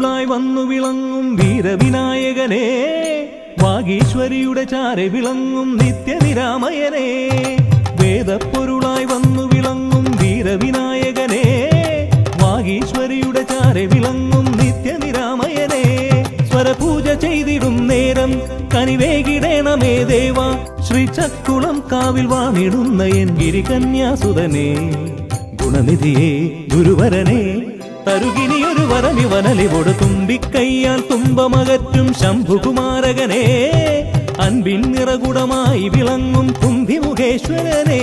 വേദപ്പൊരുളായി വന്നു വിളങ്ങും വീരവിനായകനെ, വാഗീശ്വരിയുടെ ചാരെ വിളങ്ങും നിത്യനിരാമയനെ. വേദപ്പൊരുളായി വന്നു വിളങ്ങും വീരവിനായകനെ, വാഗീശ്വരിയുടെ ചാരെ വിളങ്ങും നിത്യനിരാമയനെ. സ്വരപൂജ ചെയ്തിടും നേരം കനിവേകിടേണമേ ദേവ, ശ്രീചക്കുളം കാവിൽ വാണിടുന്ന എൻ ഗിരികന്യാസുതനെ. ഗുണനിധിയെ ഗുരുവരനെ, തരുകിനിയൊരു വരമിവനലിവോട് തുമ്പിക്കയ്യാൽ തുമ്പമകറ്റും ശംഭുകുമാരകനെ. അൻപിൻ നിറകുടമായി വിളങ്ങും കുംഭിമുഖേശ്വരനെ.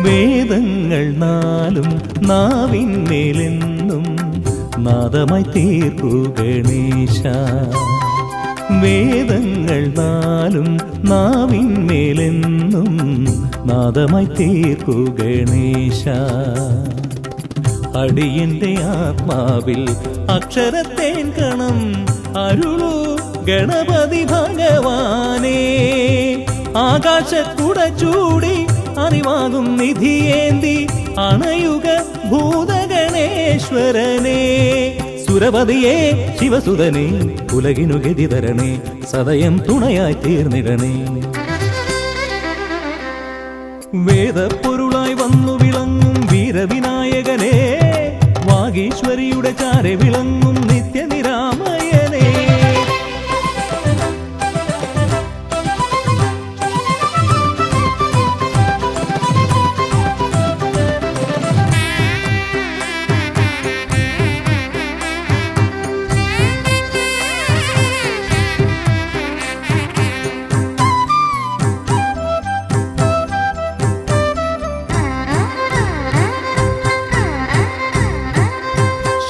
വേദങ്ങൾ നാലും നാവിന്മേലെന്നും നാദമായി തീർക്കൂ ഗണേശ. വേദങ്ങൾ നാലും നാവിന്മേലെന്നും നാദമായി തീർക്കൂ ഗണേശ. അടിയന്റെ ആത്മാവിൽ അക്ഷരത്തേൻ കണം അരുളൂ ഗണപതി ഭഗവാനേ. ആകാശക്കുട ചൂടി അറിവാകും നിധിയേന്തി അണയുക ഭൂതഗണേശ്വരനെ. സുരപതിയെ ശിവസുതനെ, ഉലകിനു ഗതി തരണേ, സദയം തുണയായി തീർന്നിടണേ. വേദപ്പൊരുളായി വന്നു വിളങ്ങും വീരവിനായകനെ, വാഗീശ്വരിയുടെ ചാരെ വിളങ്ങും നിത്യനിരാമയനെ.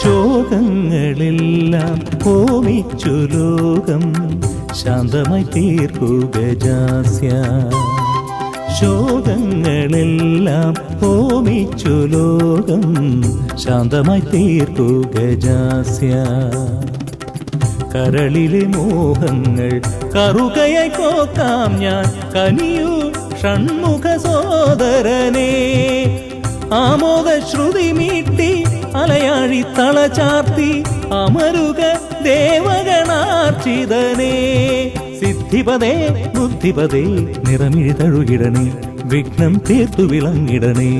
ശോകങ്ങളെല്ലാം ഹോമിച്ചു ലോകം ശാന്തമായി തീർക്കൂ ഗജാസ്യ. ശോകങ്ങളെല്ലാം ഹോമിച്ചു ലോകം ശാന്തമായി തീർക്കൂ ഗജാസ്യ. കരളിലെ മോഹങ്ങൾ കറുകയായി കോക്കാം ഞാൻ, കനിയൂ ഷൺമുഖ സോദരനെ. ആമോദ ശ്രുതി മീട്ടി അലയാഴി തളചാർത്തി അമരുക ദേവഗണാർച്ചിതനേ. സിദ്ധിപദേ ബുദ്ധിപദേ നിറമിഴി തഴുകിടണേ, വിഘ്നം തീർത്തു വിളങ്ങിടണേ.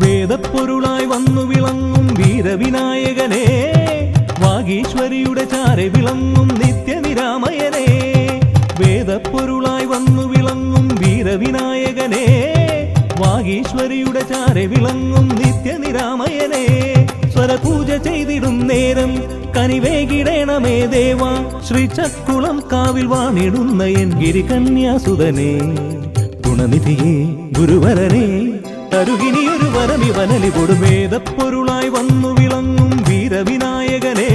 വേദപ്പൊരുളായി വന്നു വിളങ്ങും വീരവിനായകനെ, വാഗീശ്വരിയുടെ ചാരെ വിളങ്ങും നിത്യനിരാമയനെ. വേദപ്പൊരുളായി വന്നു വിളങ്ങും വീരവിനായകനെ, വാഗീശ്വരിയുടെ ചാരെ വിളങ്ങും നിത്യനിരാമയനെ. സ്വരപൂജ ചെയ്തിടും നേരം കനിവേകിടേണമേ ദേവ, ശ്രീചക്കുളം കാവിൽ വാണിടുന്ന എൻ ഗിരികന്യാസുതനെ. ഗുണനിധിയെ ഗുരുവരനെ, തരുകിനിയൊരു വരമിവനലിവോട് വേദപ്പൊരുളായി വന്നു വിളങ്ങും വീരവിനായകനെ,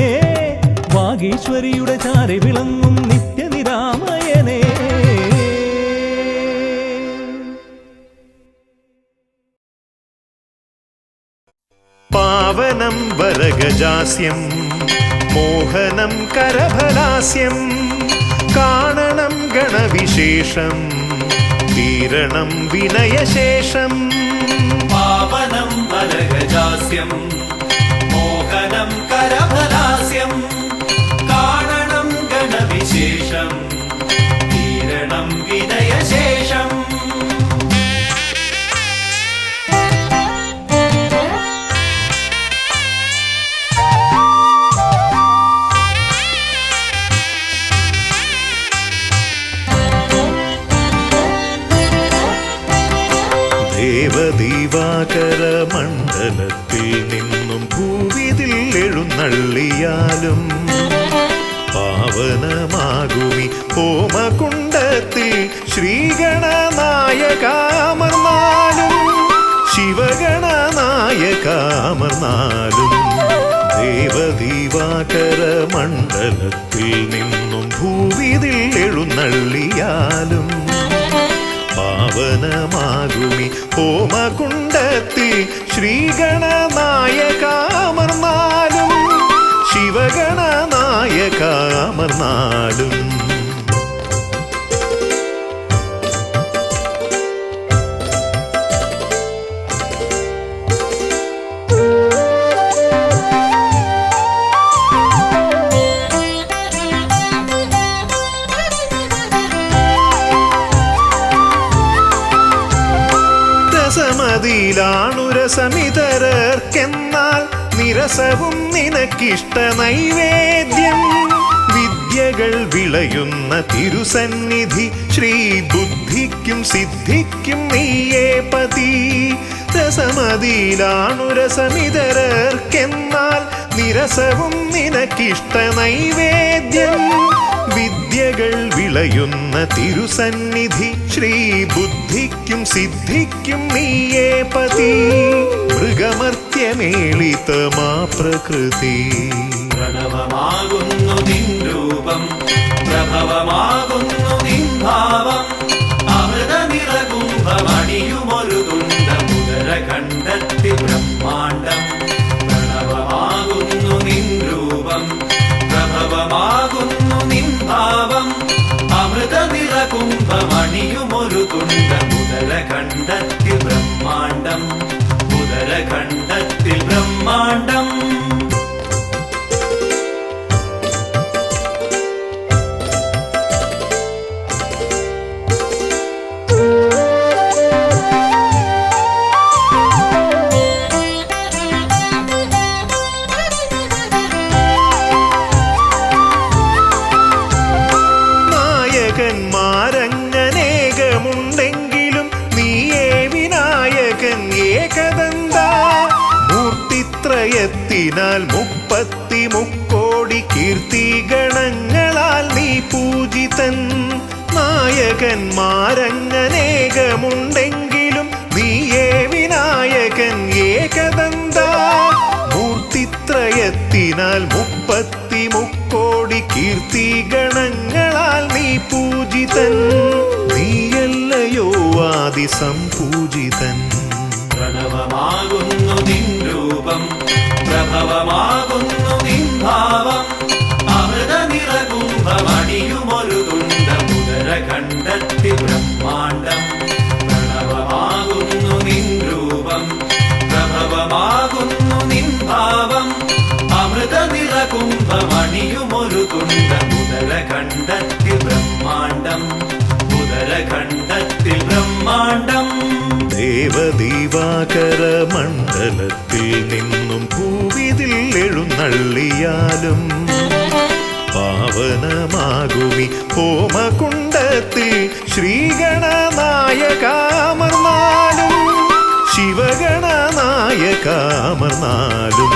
വാഗീശ്വരിയുടെ ചാരെ വിളങ്ങും നിത്യനിരാമയനെ. പാവനം വരഗജാസ്യം മോഹനം കരഫലാസ്യം, കാണണം ഗണവിശേഷം തീരണം വിനയശേഷം. പാവനം വരഗജാസ്യം മോഹനം കരഫലാസ്യം, കാണണം ഗണവിശേഷം തീരണം വിനയശേഷം. ദേവദീവാകര മണ്ഡലത്തിൽ നിന്നും ഭൂവിതിൽ എഴുന്നള്ളിയാലും, പാവനമാകുമി ഹോമകുണ്ടത്തിൽ ശ്രീഗണനായകാമർന്നാലും, ശിവഗണനായകാമർന്നാലും, ദേവദീവാകര മണ്ഡലത്തിൽ നിന്നും ഭൂവിതിൽ എഴുന്നള്ളിയാലും പാവനമാകുമി ഹോമകുണ്ടത്തിൽ ശ്രീഗണനായകാമർന്നാലും ശിവഗണനായകാമർന്നാലും രസമിതരർക്കെന്നാൽ നിരസവും നിനക്കിഷ്ട നൈവേദ്യം വിദ്യകൾ വിളയുന്ന തിരുസന്നിധി ശ്രീ ബുദ്ധിക്കും സിദ്ധിക്കും നീയേ പതി രസമിതരർക്കെന്നാൽ നിരസവും നിനക്കിഷ്ട നൈവേദ്യം വിദ്യകൾ വിളയുന്ന തിരുസന്നിധി ശ്രീ ബുദ്ധിക്കും സിദ്ധിക്കും നീയേ പതി മൃഗമർത്യമേളിതമാ പ്രകൃതി പ്രണവമാകുന്നു നിൻ രൂപം പ്രഭവമാകുന്നു നിൻ ഭാവം അമൃത നിറകുംഭമണിയുമൊരു തുണ്ട മുതര കണ്ടെത്തി ബ്രഹ്മാണ്ടം പ്രണവമാകുന്നു നിൻ രൂപം പ്രഭവമാകുന്നു നിൻ ഭാവം അമൃത നിറകുംഭമണിയുമൊരു തുണ്ട മുതര കണ്ടെത്തി ബ്രഹ്മാണ്ടം മുതര കണ്ടെത്തി ബ്രഹ്മാണ്ടം നായകന്മാരങ്ങനേകമുണ്ടെങ്കിലും നീയേ വിനായകൻ ഏകദന്ത മൂർത്തിത്രയത്തിനാൽ 33 കീർത്തി ഗണങ്ങളാൽ നീ പൂജിതൻ നായകന്മാരങ്ങനേകമുണ്ടെങ്കിലും നീയേ വിനായകൻ ഏകദന്ത മൂർത്തിത്രയത്തിനാൽ 33 കീർത്തി ഗണങ്ങളാൽ നീ പൂജിതൻ നീയല്ലയോ ആദി സംപൂജിതൻ പ്രണവമാകുന്നു നിൻ രൂപം പ്രഭവമാകുന്നു നിൻ ഭാവം അമൃത നിറകുംഭമണിയുമൊരു തുണ്ട മുതര കണ്ടെത്തി ബ്രഹ്മാണ്ടം പ്രണവമാകുന്നു നിൻ രൂപം പ്രഭവമാകുന്നു നിൻ ഭാവം അമൃത നിറകുംഭമണിയുമൊരു തുണ്ട മുതര കണ്ടെത്തി ബ്രഹ്മാണ്ടം മുതര കണ്ടെത്തി ബ്രഹ്മാണ്ടം ദേവദീവാകര മണ്ഡലത്തിൽ നിന്നും ഭൂവിതിൽ എഴുന്നള്ളിയാലും പാവനമാകുമി ഹോമകുണ്ടത്തിൽ ശ്രീഗണനായകാമർന്നാലും ശിവഗണനായകാമർന്നാലും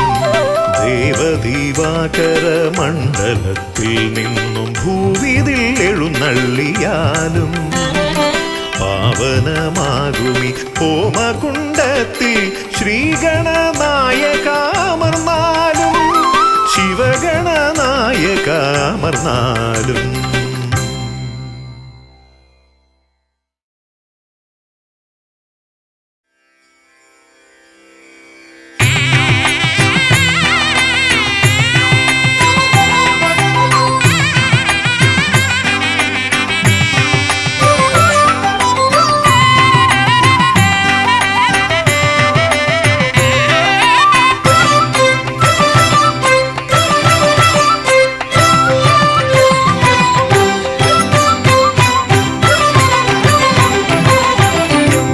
ദേവദീവാകര മണ്ഡലത്തിൽ നിന്നും ഭൂവിതിൽ എഴുന്നള്ളിയാലും പാവനമാകുമി ഹോമകുണ്ടത്തിൽ ശ്രീഗണനായകാമർന്നാലും ശിവഗണനായകാമർന്നാലും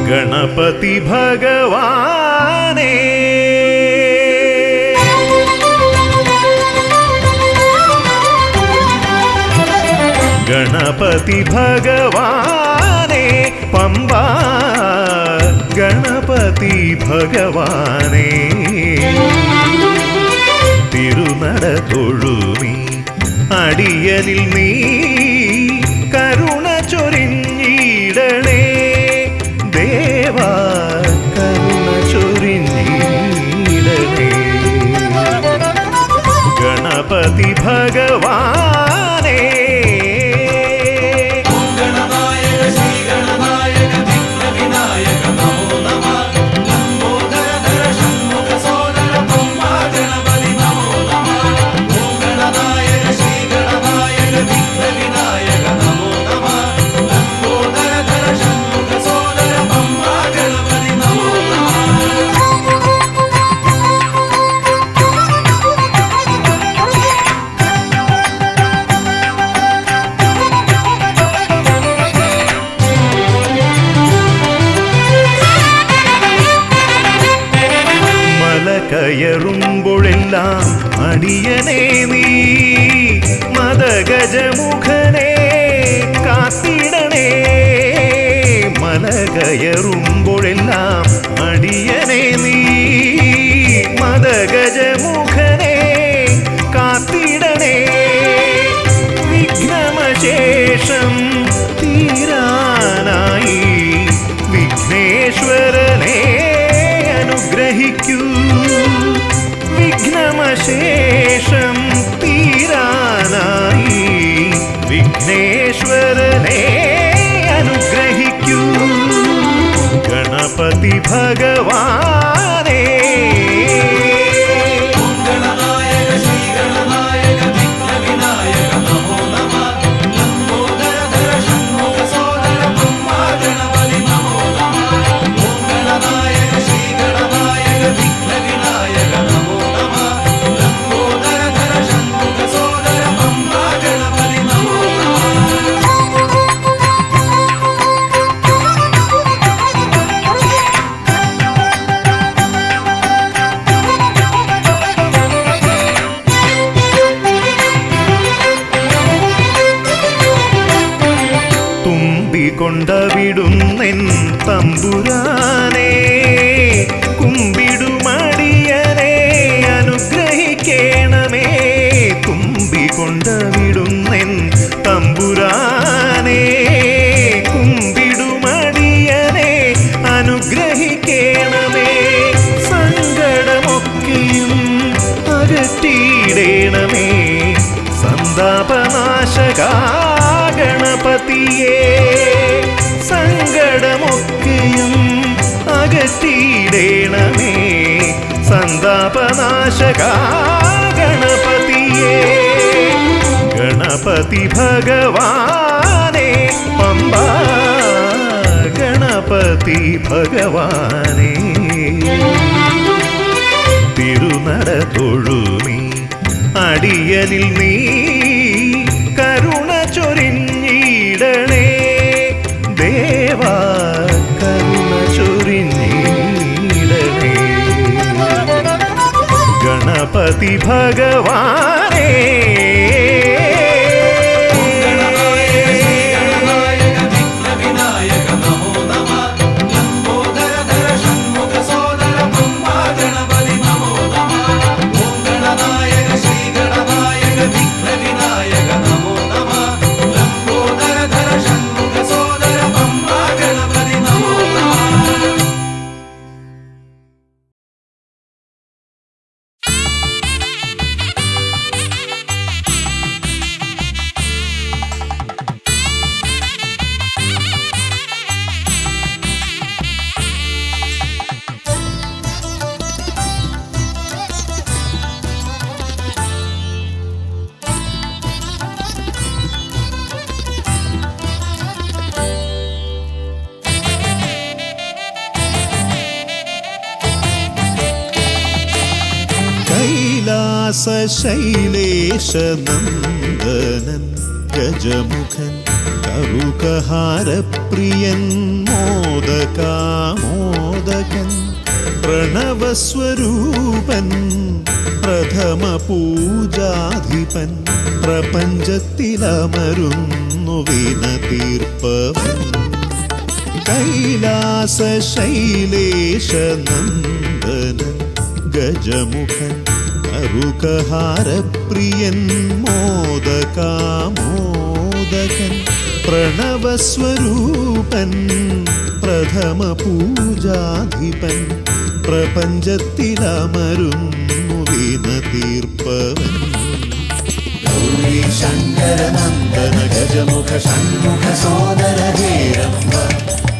ഗണപതി ഭഗവാനേ ഗണപതി ഭഗവാനേ പമ്പ ഗണപതി ഭഗവാനേ തിരുനട തൊഴുമി അടിയനിൽ നീ കരുണ ചൊരിഞ്ഞിടണേ ദേവാ കരുണ ചൊരിഞ്ഞിടണേ കയറുമ്പോഴെല്ലാം അടിയനേ നീ മദഗജമുഖനെ കാത്തിടണേ. മല കയറുമ്പോഴെല്ലാം അടിയനേ നീ മദഗജമുഖനെ കാത്തിടണേ. വിഘ്നമശേഷം തീരാനായി വിഘ്നേശ്വരനെ അനുഗ്രഹിക്കൂ. വിഘ്നമശേഷം തീരാനായി വിഘ്നേശ്വരനെ അനുഗ്രഹിക്കൂ. ഗണപതി ഭഗവാനേ കൊണ്ടവിടുന്നെൻ തമ്പുരാനെ കുമ്പിടുമടിയനെ അനുഗ്രഹിക്കണമേ. കുമ്പികൊണ്ടവിടുന്നെൻ തമ്പുരാനെ കുമ്പിടുമടിയനെ അനുഗ്രഹിക്കണമേ. സങ്കടമൊക്കെയും അകറ്റിയിടണമേ. സന്താപനാശകാ ഗണപതിയേ സങ്കടമൊക്കെയും അകറ്റിയിടണമേ. സന്താപനാശകാ ഗണപതിയേ ഗണപതി ഭഗവാനേ പമ്പാ ഗണപതി ഭഗവാനേ. തിരുനട തൊഴുമീ അടിയനിൽ നീ കരുണ ചൊരിഞ്ഞിടണേ. ദേവാ കരുണ ചൊരിഞ്ഞിടണേ. ഗണപതി ഭഗവാനേ ശൈലേശനന്ദനൻ ഗജമുഖൻ കറുകഹാരപ്രിയൻ മോദകാമോദകൻ പ്രണവസ്വരൂപൻ പ്രഥമ പൂജാധിപൻ പ്രപഞ്ചത്തിലമരുന്നു വിനതീർപ്പവൻ. കൈലാസ ശൈലേശനന്ദനൻ ഗജമുഖൻ കറുകഹാരപ്രിയൻ മോദകാമോദകൻ പ്രണവസ്വരൂപൻ പ്രഥമ പൂജാധിപൻ പ്രപഞ്ചത്തിലമരുന്നു വിനതീർപ്പവൻ. ഗൗരീ ശങ്കരനന്ദന ഗജമുഖ ഷൺമുഖ സോദര ഹേരംബ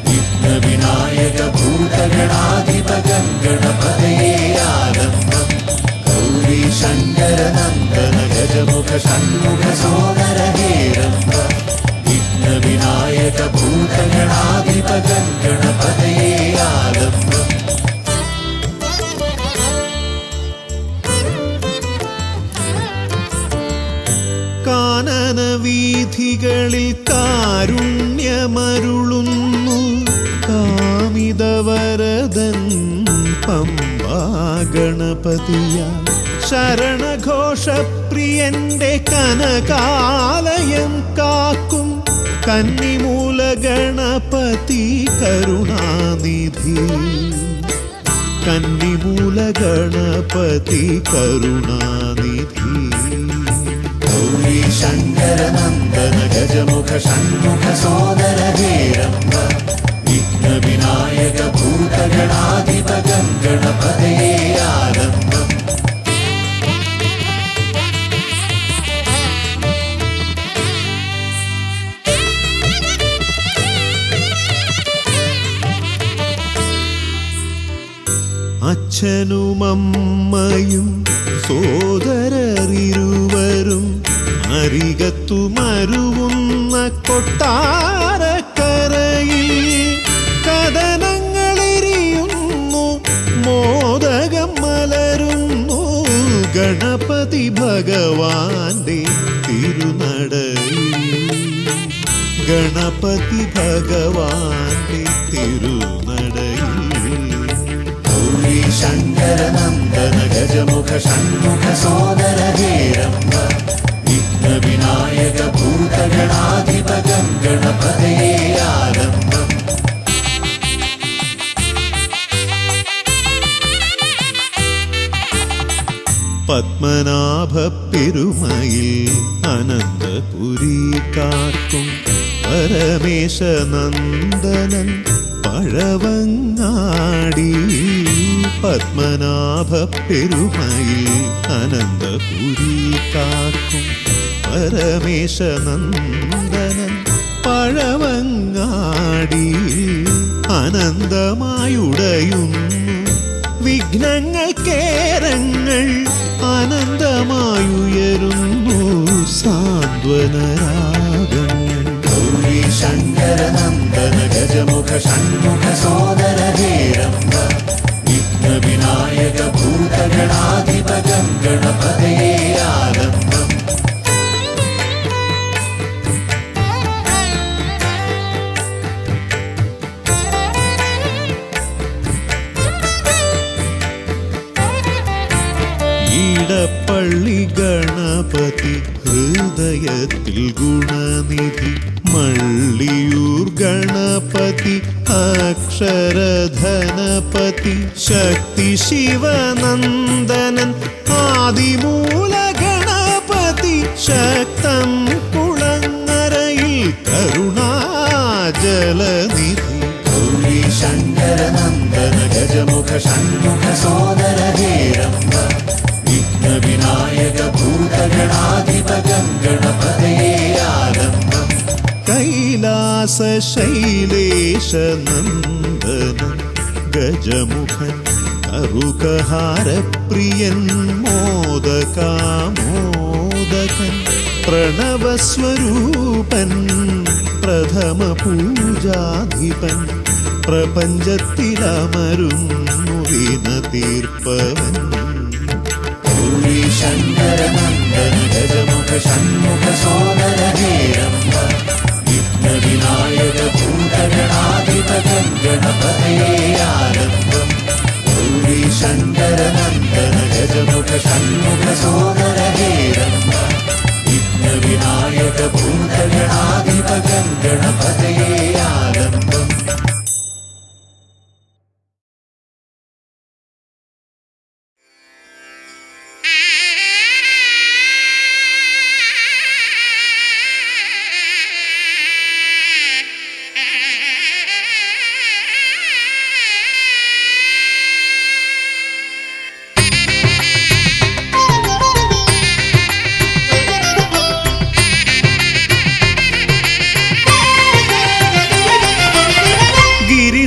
വിഘ്നവിനായക ഭൂതഗണാധിപ ഗണപതയേ ആലംബം. ഗൗരീ ശങ്കരനന്ദന ഗജമുഖ ഷൺമുഖ സോദര ഹേരംബ വിഘ്നവിനായക ഭൂതഗണാധിപ ഗണപതയേ ആലംബം. കാനന വീഥികളിൽ കാരുണ്യമരുളുന്നു കാമിതവരദൻ പമ്പാ മഹാഗണപതിയ ശരണഘോഷപ്രിയന്റെ കനകാലയം കാക്കും കന്നിമൂല ഗണപതി കരുണാനിധി കന്നിമൂല ഗണപതി കരുണാനിധി ഗൗരി ശങ്കര നന്ദന ഗജമുഖ ഷൺമുഖ സോദര ഹേരംബ വിഘ്ന വിനായക ഭൂതഗണാധിപ ഗണപതയേ ആലംബം അച്ഛനുമമ്മയും സോദരരിരുവരും അരികത്തു മരുവുന്ന കൊട്ടാരക്കരയിൽ കഥനങ്ങളെരിയുന്നു മോദകം മലരുന്നു ഗണപതി ഭഗവാന്റെ തിരുനടയിൽ ഗണപതി ഭഗവാന്റെ തിരുനടയിൽ ഗൗരി ശങ്കര നന്ദന ഗജമുഖ ഷൺമുഖ സോദര ഹേരംബ വിഘ്ന വിനായക ഭൂതഗണാധിപ ഗണപതയേ ആലംബം പത്മനാഭ പെരുമയിൽ അനന്തപുരി കാക്കും പരമേശ നന്ദനൻ പഴവങ്ങാടി പത്മനാഭ പെരുമയിൽ അനന്തപുരി കാക്കും പരമേശ നന്ദനൻ പഴവങ്ങാടി അനന്തമായുടയുന്നു വിഘ്നങ്ങൾ കേരങ്ങൾ അനന്തമായുയരുന്നു സാന്ത്വനരാഗങ്ങൾ ഗൗരി ശങ്കര നന്ദന ഗജമുഖ ഷൺമുഖ സോദര ഹേരംബ വിഘ്ന വിനായക ഭൂതഗണാധിപ ഗണപതയേ ആലംബം ഈടപ്പള്ളി ഗണപതി ഹൃദയത്തിൽ ഗുണനിധി മള്ളിയൂർ ഗണപതി അക്ഷരധനപതി ശക്തി ശിവനന്ദനൻ ആദിമൂല ഗണപതി ശക്തം കുളങ്ങരയിൽ കരുണാജലനിധി ഗൗരി ശങ്കര നന്ദന ഗജമുഖ ഷൺമുഖ സോദര ഹേരംബ വിഘ്ന വിനായക ഭൂതഗണാധിപ ഗണപതയേ ആലംബം കൈലാസ ശൈലേശ നന്ദനൻ ഗജമുഖൻ അറുകഹാരപ്രിയൻ മോദകാമോദകൻ പ്രണവസ്വരൂപൻ പ്രഥമ പൂജാധിപൻ പ്രപഞ്ചത്തിലമരുന്നു വിന തീർപ്പവൻ ഗൗരി ശങ്കര നന്ദന ഗജമുഖ ഷൺമുഖ സോദര ഹേരംബ വിഘ്ന വിനായക ഭൂതഗണാധിപ ഗണപതയേ ആലംബം ഗൗരി ശങ്കര നന്ദന ഗജമുഖ ഷൺമുഖ സോദര ഹേരംബ വിഘ്ന വിനായക ഭൂതഗണാധിപ ഗണപതയേ ആലംബം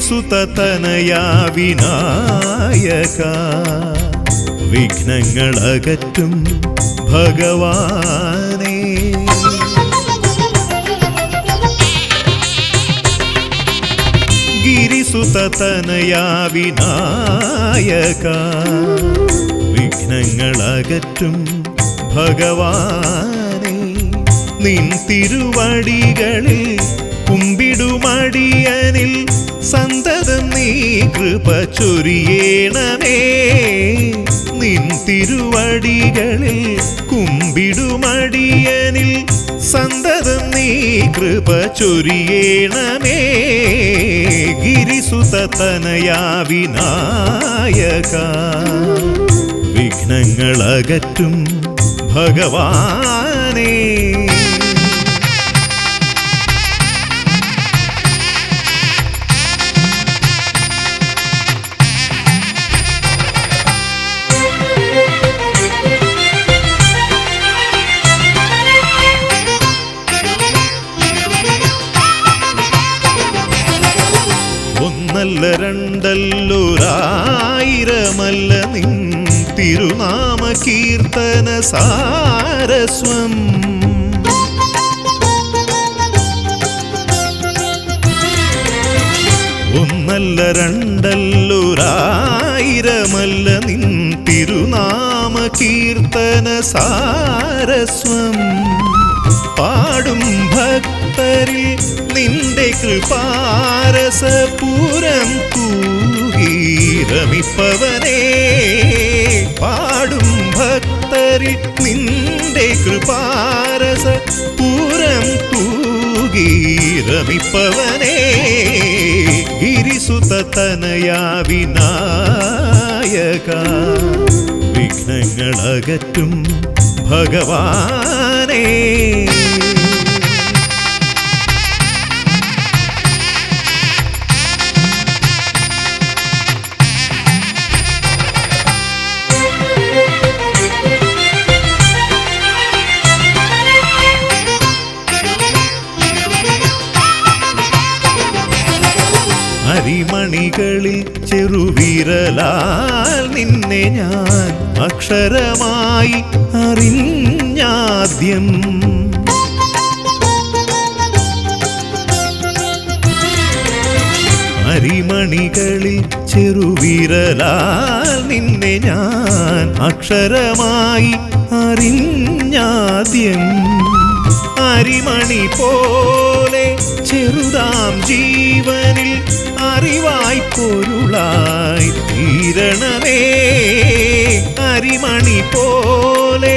സുതനയാ വിനായക വിഘ്നങ്ങളകറ്റും ഭഗവാനേ ഗിരിസുതനയാ വിനായക വിഘ്നങ്ങളകറ്റും ഭഗവാനേ നിൻ തിരുവടികളിൽ കുമ്പിടുമടിയനിൽ സന്തതം നീ കൃപ ചൊരിയേണമേ. നിൻ തിരുവടികളിൽ കുമ്പിടുമടിയനിൽ സന്തതം നീ കൃപ ചൊരിയേണമേ. ഗിരിസുതനയാ വിനായക വിഘ്നങ്ങളകറ്റും ഭഗവാനേ. ഒന്നല്ല രണ്ടല്ലൊരായിരമല്ല നിൻ തിരുനാമ കീർത്തന സാരസ്വം. ഒന്നല്ല രണ്ടല്ലൊരായിരമല്ല നിൻ തിരുനാമ കീർത്തന സാരസ്വം. പാടും ഭക്തരിൽ നിന്റെ കൃപാരസപൂരം തൂകീരമിപ്പവനേ. പാടും ഭക്തരിൽ നിന്റെ കൃപാരസപൂരം തൂകീരമിപ്പവനേ. ഗിരിസുതനയാ വിനായക വിഘ്നങ്ങളകറ്റും ഭഗവാനേ. അരിമണികളിൽ ചെറുവിരലാൽ നിന്നെ ഞാൻ അക്ഷരമായി അറിഞ്ഞാദ്യം. അരിമണികളിൽ ചെറുവിരലാൽ നിന്നെ ഞാൻ അക്ഷരമായി അറിഞ്ഞാദ്യം. അരിമണി പോലെ ചെറുതാം ജീവനിൽ അറിവായി പൊരുളായി തീരണമേ. അരിമണി പോലെ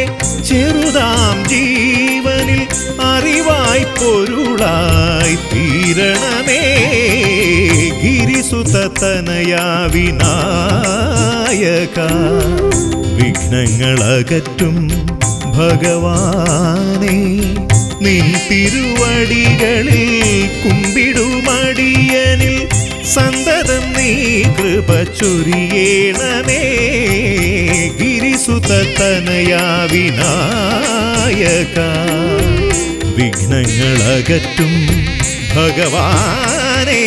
ചെറുതാം ജീവനിൽ അറിവായി പൊരുളായി തീരണമേ. ഗിരിസുതനയാ വിനായക വിഘ്നങ്ങളകറ്റും ഭഗവാനേ. നിൻ തിരുവടികളിൽ കുമ്പിടുമടിയനിൽ സന്തതം നീ കൃപ ചൊരിയേണമേ. ഗിരിസുതനയാ വിനായക വിഘ്നങ്ങളകറ്റും ഭഗവാനേ.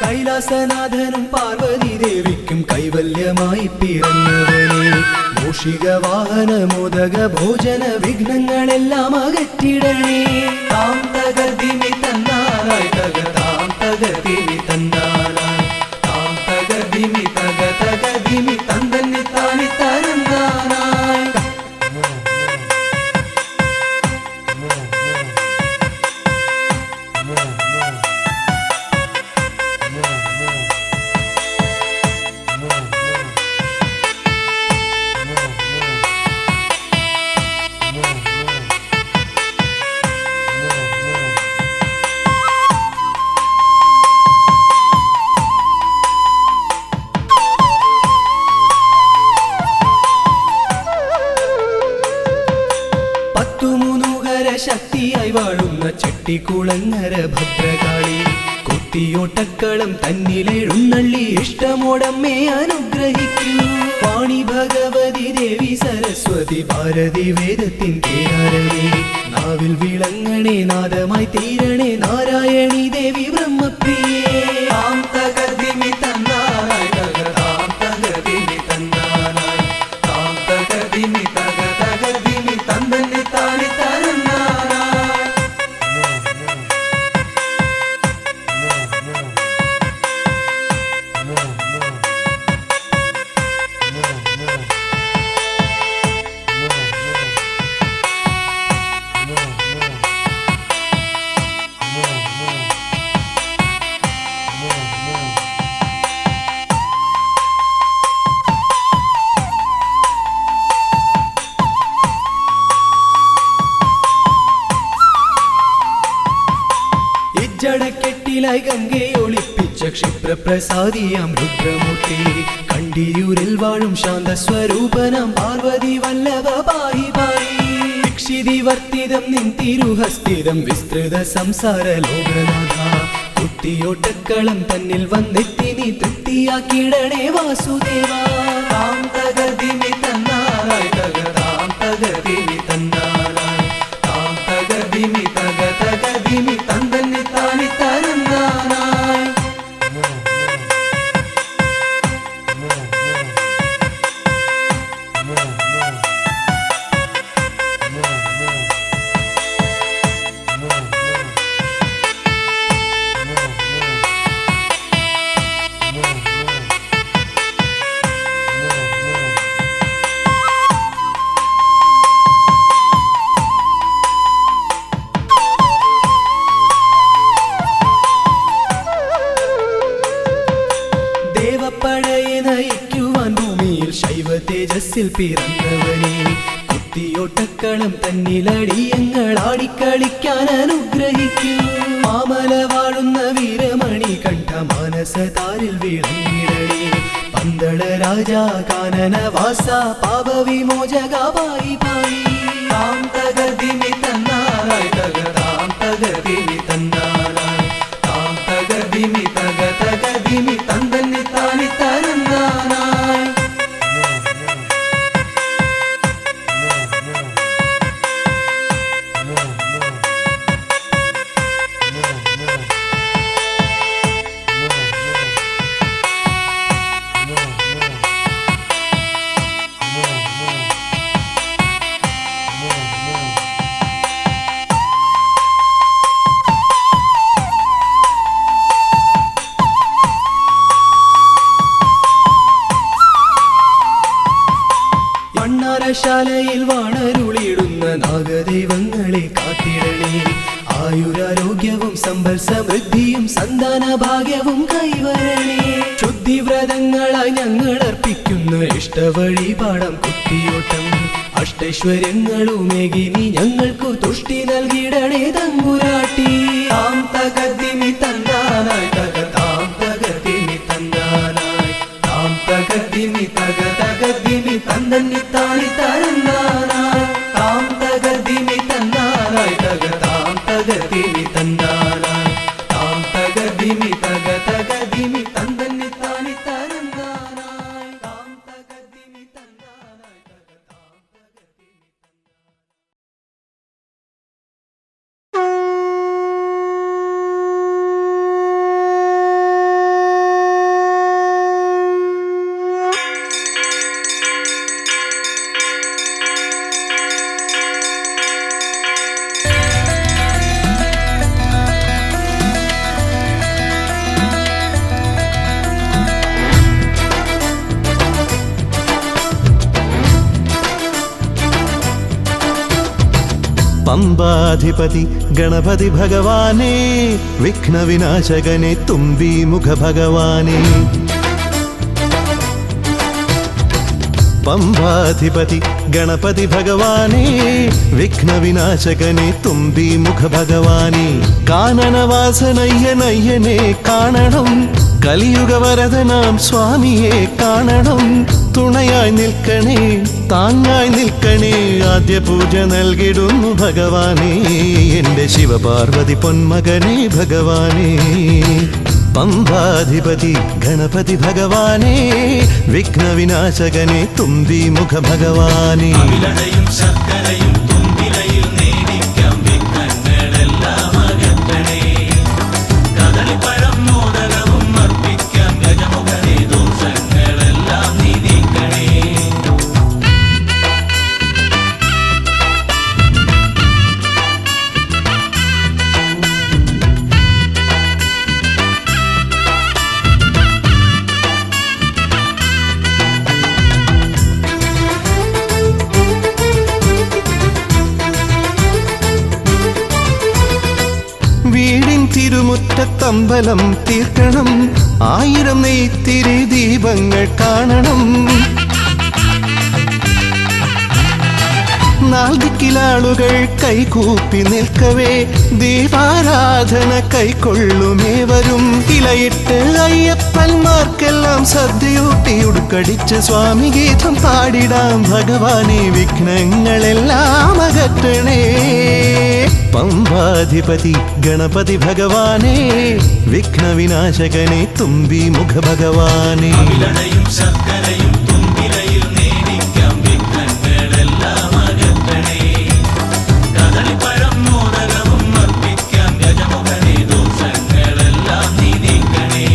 കൈലാസനാഥനും പാർവതി ദേവിക്കും കൈവല്യമായി പിറന്നവനെ. മൂഷിക വാഹന മോദക ഭോജന വിഘ്നങ്ങളെല്ലാം അകറ്റിടണേ. താം തകർദിമി തന്നാനായി തക താം തകർദിമി തന്നാനായി താം തകർദിമി തക തകർദിമി തന്നി താനി തരന്നാനായി. ശക്തിയായി വാഴുന്ന ചെട്ടിക്കുളങ്ങര ഭദ്രകാളി കുത്തിയോട്ടക്കളം തന്നിലെഴുന്നള്ളി ഇഷ്ടമോടമ്മേ അനുഗ്രഹിക്കൂ. വാണി ഭഗവതി ദേവി സരസ്വതി ഭാരതി വേദത്തിൻ കേരളി നാവിൽ വിളങ്ങണേ നാദമായി തീരണേ നാരായണി ദേവി ബ്രഹ്മപ്രിയേ. താം തകർദിമി തന്നാനായി തകതാം തകർദിമി തന്നാനായി താം തകർദിമി തകതകർദിമി തന്നന്നി താനി തരന്നാനായി. ജടക്കെട്ടിലായി ഗംഗയെ ഒളിപ്പിച്ച ക്ഷിപ്രപ്രസാദിയാം രുദ്രമൂർത്തി കണ്ടിയൂരിൽ വാഴും ശാന്തസ്വരൂപനാം പാർവതി വല്ലഭ പാഹി പാഹി. ദീക്ഷിതിവർത്തിതം നിൻ തിരുഹസ്തിതം വിസ്തൃത സംസാര ലോകനാഥ കുത്തിയോട്ടക്കളം തന്നിൽ വന്നെത്തി നീ തൃപ്തിയാക്കിടണേ വാസുദേവ. താം തകർദിമി തന്നാനായി തകതാം തകർദിമി തന്നാനായി താം തകർദിമി തകതകർദിമി തന്നന്നി താനി തരന്നാനായി. ദേവപ്പടയെ നയിക്കുവാൻ ഭൂമിയിൽ ശൈവ തേജസ്സിൽ പിറന്നവനെ കുത്തിയോട്ടക്കളം തന്നിലടിയങ്ങൾ ആടിക്കളിക്കാൻ അനുഗ്രഹിക്കൂ. മാമല വാഴുന്ന വീരമണി കണ്ഠ മാനസതാരിൽ വിളങ്ങിടണേ പന്തള രാജാ കാനന വാസ പാപവിമോചക പായി പായി. താം തകർദിമി തന്നാനായി തകതാം തകർദിമി തന്നാനായി താം തകർദിമി തകതകർദിമി തന്നന്നി താനി തരന്നാനായി. ശാലയിൽ വാണരുളിയിടുന്ന നാഗദൈവങ്ങളെ കാത്തിടണേ ആയുരാരോഗ്യവും സമ്പൽ സമൃദ്ധിയും സന്താന ഭാഗ്യവും കൈവരണേ. ശുദ്ധിവ്രതങ്ങളായി ഞങ്ങൾ അർപ്പിക്കുന്ന ഇഷ്ടവഴിപാടം കുത്തിയോട്ടം അഷ്ടൈശ്വര്യങ്ങളുമേകി നീ ഞങ്ങൾക്കു തുഷ്ടി നൽകിടണേ തമ്പുരാട്ടി. താം തകർദിമി തന്നാനായി തകതാം തകർദിമി തന്നാനായി താം തകർദിമി തകതകർദിമി തന്നന്നി താനി തരന്നാനായി. താം തകർദിമി തന്നാനായി തകതാം തകർദിമി തന്നാനായി താം തകർദിമി തകതകർദിമി തന്നന്നി താനി തരന്നാനായി. താം തകർദിമി തന്നാനായി തകതാം തകർദിമി പമ്പാധിപതി ഗണപതി ഭഗവാനേ വിഘ്നവിനാശകനെ തുമ്പീമുഖ ഭഗവാനേ. പമ്പാധിപതി ഗണപതി ഭഗവാനേ വിഘ്നവിനാശകനെ തുമ്പീമുഖ ഭഗവാനേ. കാനനവാസനയ്യനയ്യനെ കാണണം കലിയുഗവരദനാം സ്വാമിയെ കാണണം തുണയാ തുണയായി നിൽക്കണേ, താങ്ങായി നിൽക്കണേ. ആദ്യ പൂജ നൽകിടുന്നു ഭഗവാനേ, എൻ്റെ ശിവപാർവതി പൊന്മകനേ ഭഗവാനേ. പമ്പാധിപതി ഗണപതി ഭഗവാനേ, വിഘ്നവിനാശകനെ തുമ്പി മുഖ ഭഗവാനേ. അവിലടയും ശർക്കരയും തുമ്പിലയിൽ നേടിക്കാം വിഘ്നങ്ങളെല്ലാം അകറ്റണേ. കദളിപ്പഴം മോദകവും അർപ്പിക്കാം ഗജമുഖനെ, ദോഷങ്ങളെല്ലാം നീ നീക്കണേ. വീടിൻ തിരുമുറ്റത്തമ്പലം തീർക്കണം, 1000 നെയ്ത്തിരി ദീപങ്ങൾ കാണണം. നാൽദിക്കിലാളുകൾ കൈകൂപ്പി നിൽക്കവേ, ദീപാരാധന കൈക്കൊള്ളുമേവരും. ഇലയിട്ട് അയ്യപ്പന്മാർക്കെല്ലാം സദ്യയൂട്ടി ഉടുക്കടിച്ച് സ്വാമി ഗീതം പാടിടാം ഭഗവാനെ, വിഘ്നങ്ങളെല്ലാം അകറ്റണേ. പമ്പാധിപതി ഗണപതി ഭഗവാനേ, വിഘ്നവിനാശകനെ തുമ്പി മുഖ ഭഗവാനേ. അവിലടയും ശർക്കരയും തുമ്പിലയിൽ നേടിക്കാം വിഘ്നങ്ങളെല്ലാം അകറ്റണേ. കദളിപ്പഴം മോദകവും അർപ്പിക്കാം ഗജമുഖനെ, ദോഷങ്ങളെല്ലാം നീ നീക്കണേ.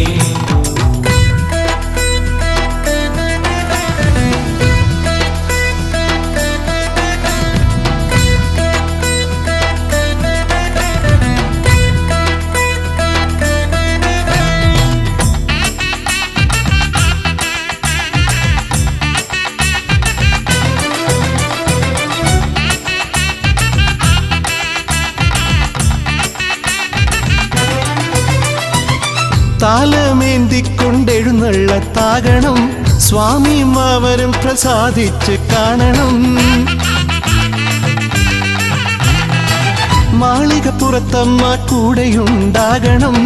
താലമേന്തിക്കൊണ്ടെഴുന്നള്ളത്താകണം, സ്വാമിയും അവരും പ്രസാദിച്ച് കാണണം. മാളികപ്പുറത്തമ്മ കൂടെയുണ്ടാകണം,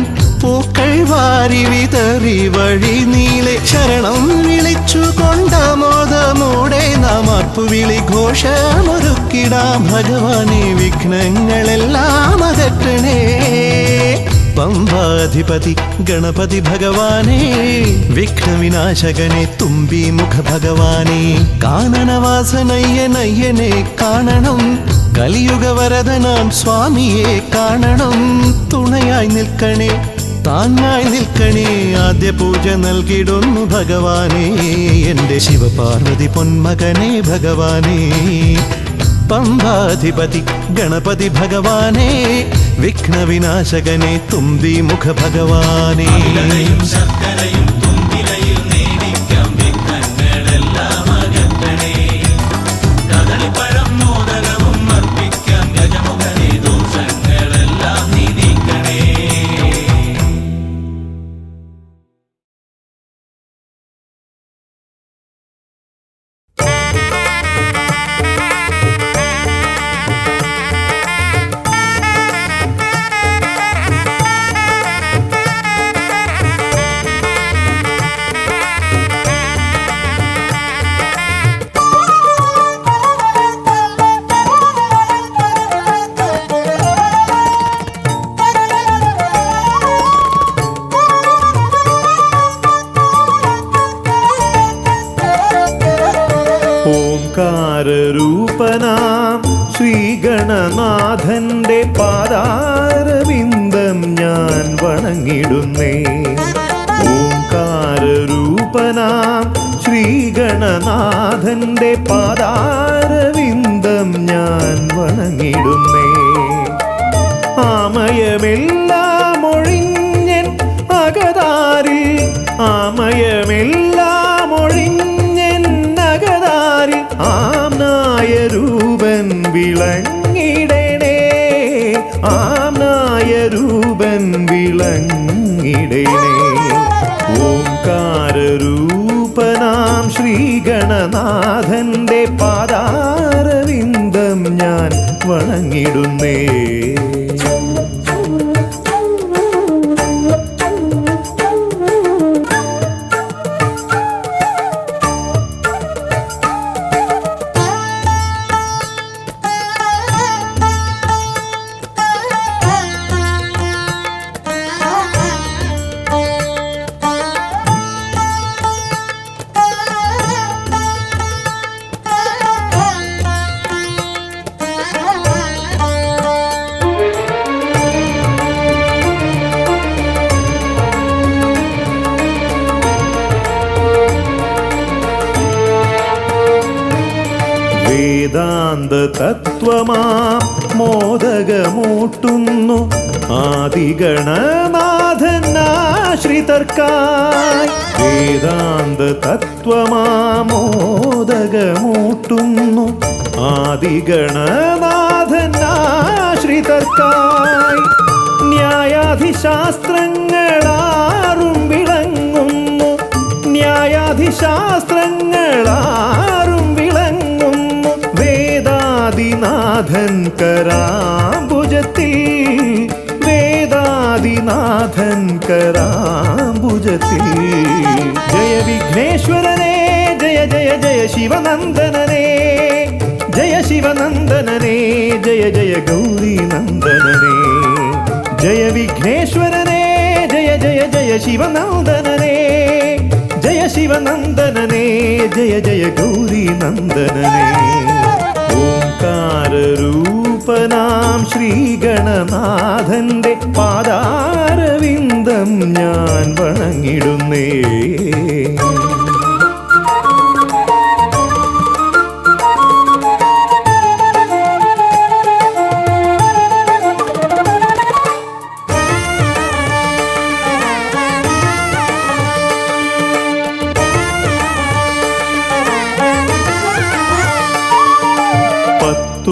പൂക്കൾ വാരി വിതറി വഴി നീളെ ശരണം വിളിച്ചു കൊണ്ടാമോദമോടെ നാം അർപ്പുവിളി ഘോഷമൊരുക്കിടാം ഭഗവാനെ, വിഘ്നങ്ങളെല്ലാം അകറ്റണേ. പമ്പാധിപതി ഗണപതി ഭഗവാനേ, വിഘ്നവിനാശകനെ തുമ്പി മുഖ ഭഗവാനേ. കാനനവാസനയ്യനയ്യനെ കാണണം, കലിയുഗവരദനാം സ്വാമിയെ കാണണം. തുണയായി നിൽക്കണേ, താങ്ങായി നിൽക്കണേ. ആദ്യ പൂജ നൽകിടുന്നു ഭഗവാനേ, എൻ്റെ ശിവപാർവതി പൊന്മകനേ ഭഗവാനേ. പമ്പാധിപതി ഗണപതി ഭഗവാനേ, വിഘ്നവിനാശകനെ തുമ്പി മുഖ ഭഗവാനേ. അവിലടയും ശർക്കരയും തുമ്പിലയിൽ നേടിക്കാം വിഘ്നങ്ങളെല്ലാം അകറ്റണേ. കദളിപ്പഴം മോദകവും അർപ്പിക്കാം ഗജമുഖനെ, ദോഷങ്ങളെല്ലാം നീ നീക്കണേ. ഓംകാരരൂപനാം ശ്രീഗണനാഥന്റെ പാദാരവിന്ദം ഞാൻ വണങ്ങിടുന്നേ. ഓംകാരരൂപനാം ശ്രീഗണനാഥന്റെ പാദാരവിന്ദം ഞാൻ വണങ്ങിടുന്നേ. ആമയമെല്ലാം ഒഴിഞ്ഞൻ അകതാരിൽ, ആമയമെല്ലാം ഒഴിഞ്ഞൻ അകതാരിൽ ആംനായ രൂപൻ വിളങ്ങിടണേ. ആംനായ രൂപൻ വിളങ്ങിടണേ. ഓംകാരരൂപനാം ശ്രീഗണനാഥന്റെ പാദാരവിന്ദം ഞാൻ വണങ്ങിടുന്നേ. വേദാന്ത തത്വമാം മോദകമൂട്ടുന്നു ആദിഗണനാഥനാശ്രിതർക്കായി. വേദാന്ത തത്വമാം മോദകമൂട്ടുന്നു ആദിഗണനാഥനാശ്രിതർക്കായി. ന്യായാധിശാസ്ത്രങ്ങളാറും വിളങ്ങുന്നു, ന്യായാധിശാസ്ത്രങ്ങളാറും വിളങ്ങുന്നു വേദാദിനാഥൻ കരാംബുജത്തിൽ, വേദാദിനാഥൻ കരാംബുജത്തിൽ. ജയ വിഘ്നേശ്വരനേ ജയ ജയ ജയ ശിവനന്ദനനേ, ജയ ശിവനന്ദനനേ ജയ ജയ ഗൗരീനന്ദനനേ. ജയ വിഘ്നേശ്വരനേ ജയ ജയ ജയ ശിവനന്ദനനേ, ജയ ശിവനന്ദനനേ ജയ ജയ ഗൗരീനന്ദനനേ. ഓംകാരരൂപനാം ശ്രീഗണനാഥന്റെ പാദാരവിന്ദം ഞാൻ വണങ്ങിടുന്നേ.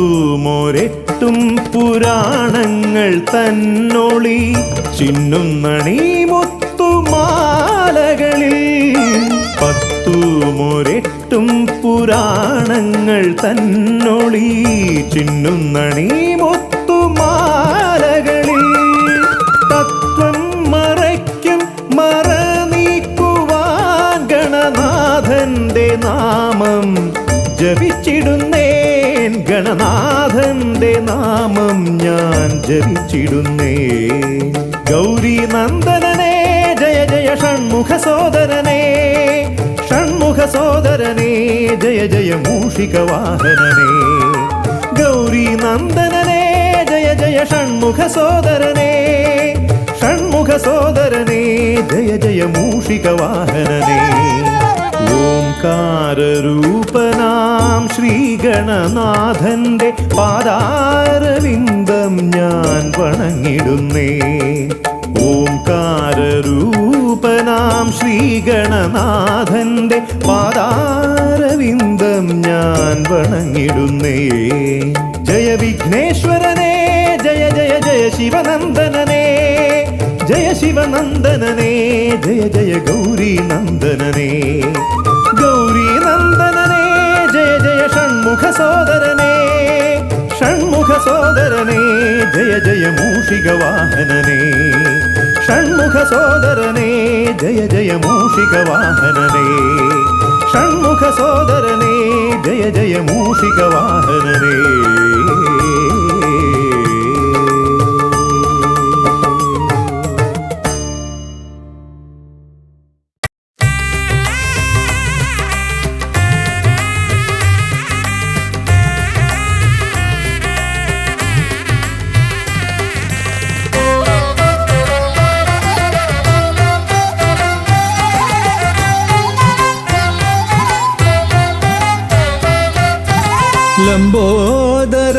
പത്തുമൊരെട്ടും പുരാണങ്ങൾ തന്നൊളി ചിന്നുന്നണി മുത്തുമാലകളിൽ. പത്തുമൊരെട്ടും പുരാണങ്ങൾ തന്നൊളി ചിന്നുന്നണി മുത്തുമാലകളിൽ. തത്വം മറയ്ക്കും മറ നീക്കുവാൻ ഗണനാഥന്റെ നാമം ജപിച്ചിടുന്നേൻ, ഗണനാഥന്റെ നാമം ഞാൻ ജപിച്ചിടുന്നേൻ. ഗൗരീനന്ദനനേ ജയ ജയ ഷൺമുഖ സോദരനേ, ഷൺമുഖ സോദരനേ ജയ ജയ മൂഷികവാഹനനേ. ഗൗരീനന്ദനനേ ജയ ജയ ഷൺമുഖ സോദരനേ, ഷൺമുഖ സോദരനേ ജയ ജയ മൂഷികവാഹനനേ. ഓംകാരരൂപനാം ശ്രീഗണനാഥന്റെ പാദാരവിന്ദം ഞാൻ വണങ്ങിടുന്നേ. ഓംകാരരൂപനാം ശ്രീഗണനാഥന്റെ പാദാരവിന്ദം ഞാൻ വണങ്ങിടുന്നേ. ജയ വിഘ്നേശ്വരനേ ജയ ജയ ജയ ശിവനന്ദനനേ, ജയ ശിവനന്ദനനേ ജയ ജയ ഗൗരീനന്ദനനേ. ഗൗരീനന്ദനനേ ജയ ജയ ഷൺമുഖ സോദരനേ, ഷൺമുഖ സോദരനേ ജയ ജയ മൂഷികവാഹനനേ. ഷൺമുഖ സോദരനേ ജയ ജയ മൂഷികവാഹനനേ, ഷൺമുഖ സോദരനേ ജയ ജയ മൂഷികവാഹനനേ. ലംബോദര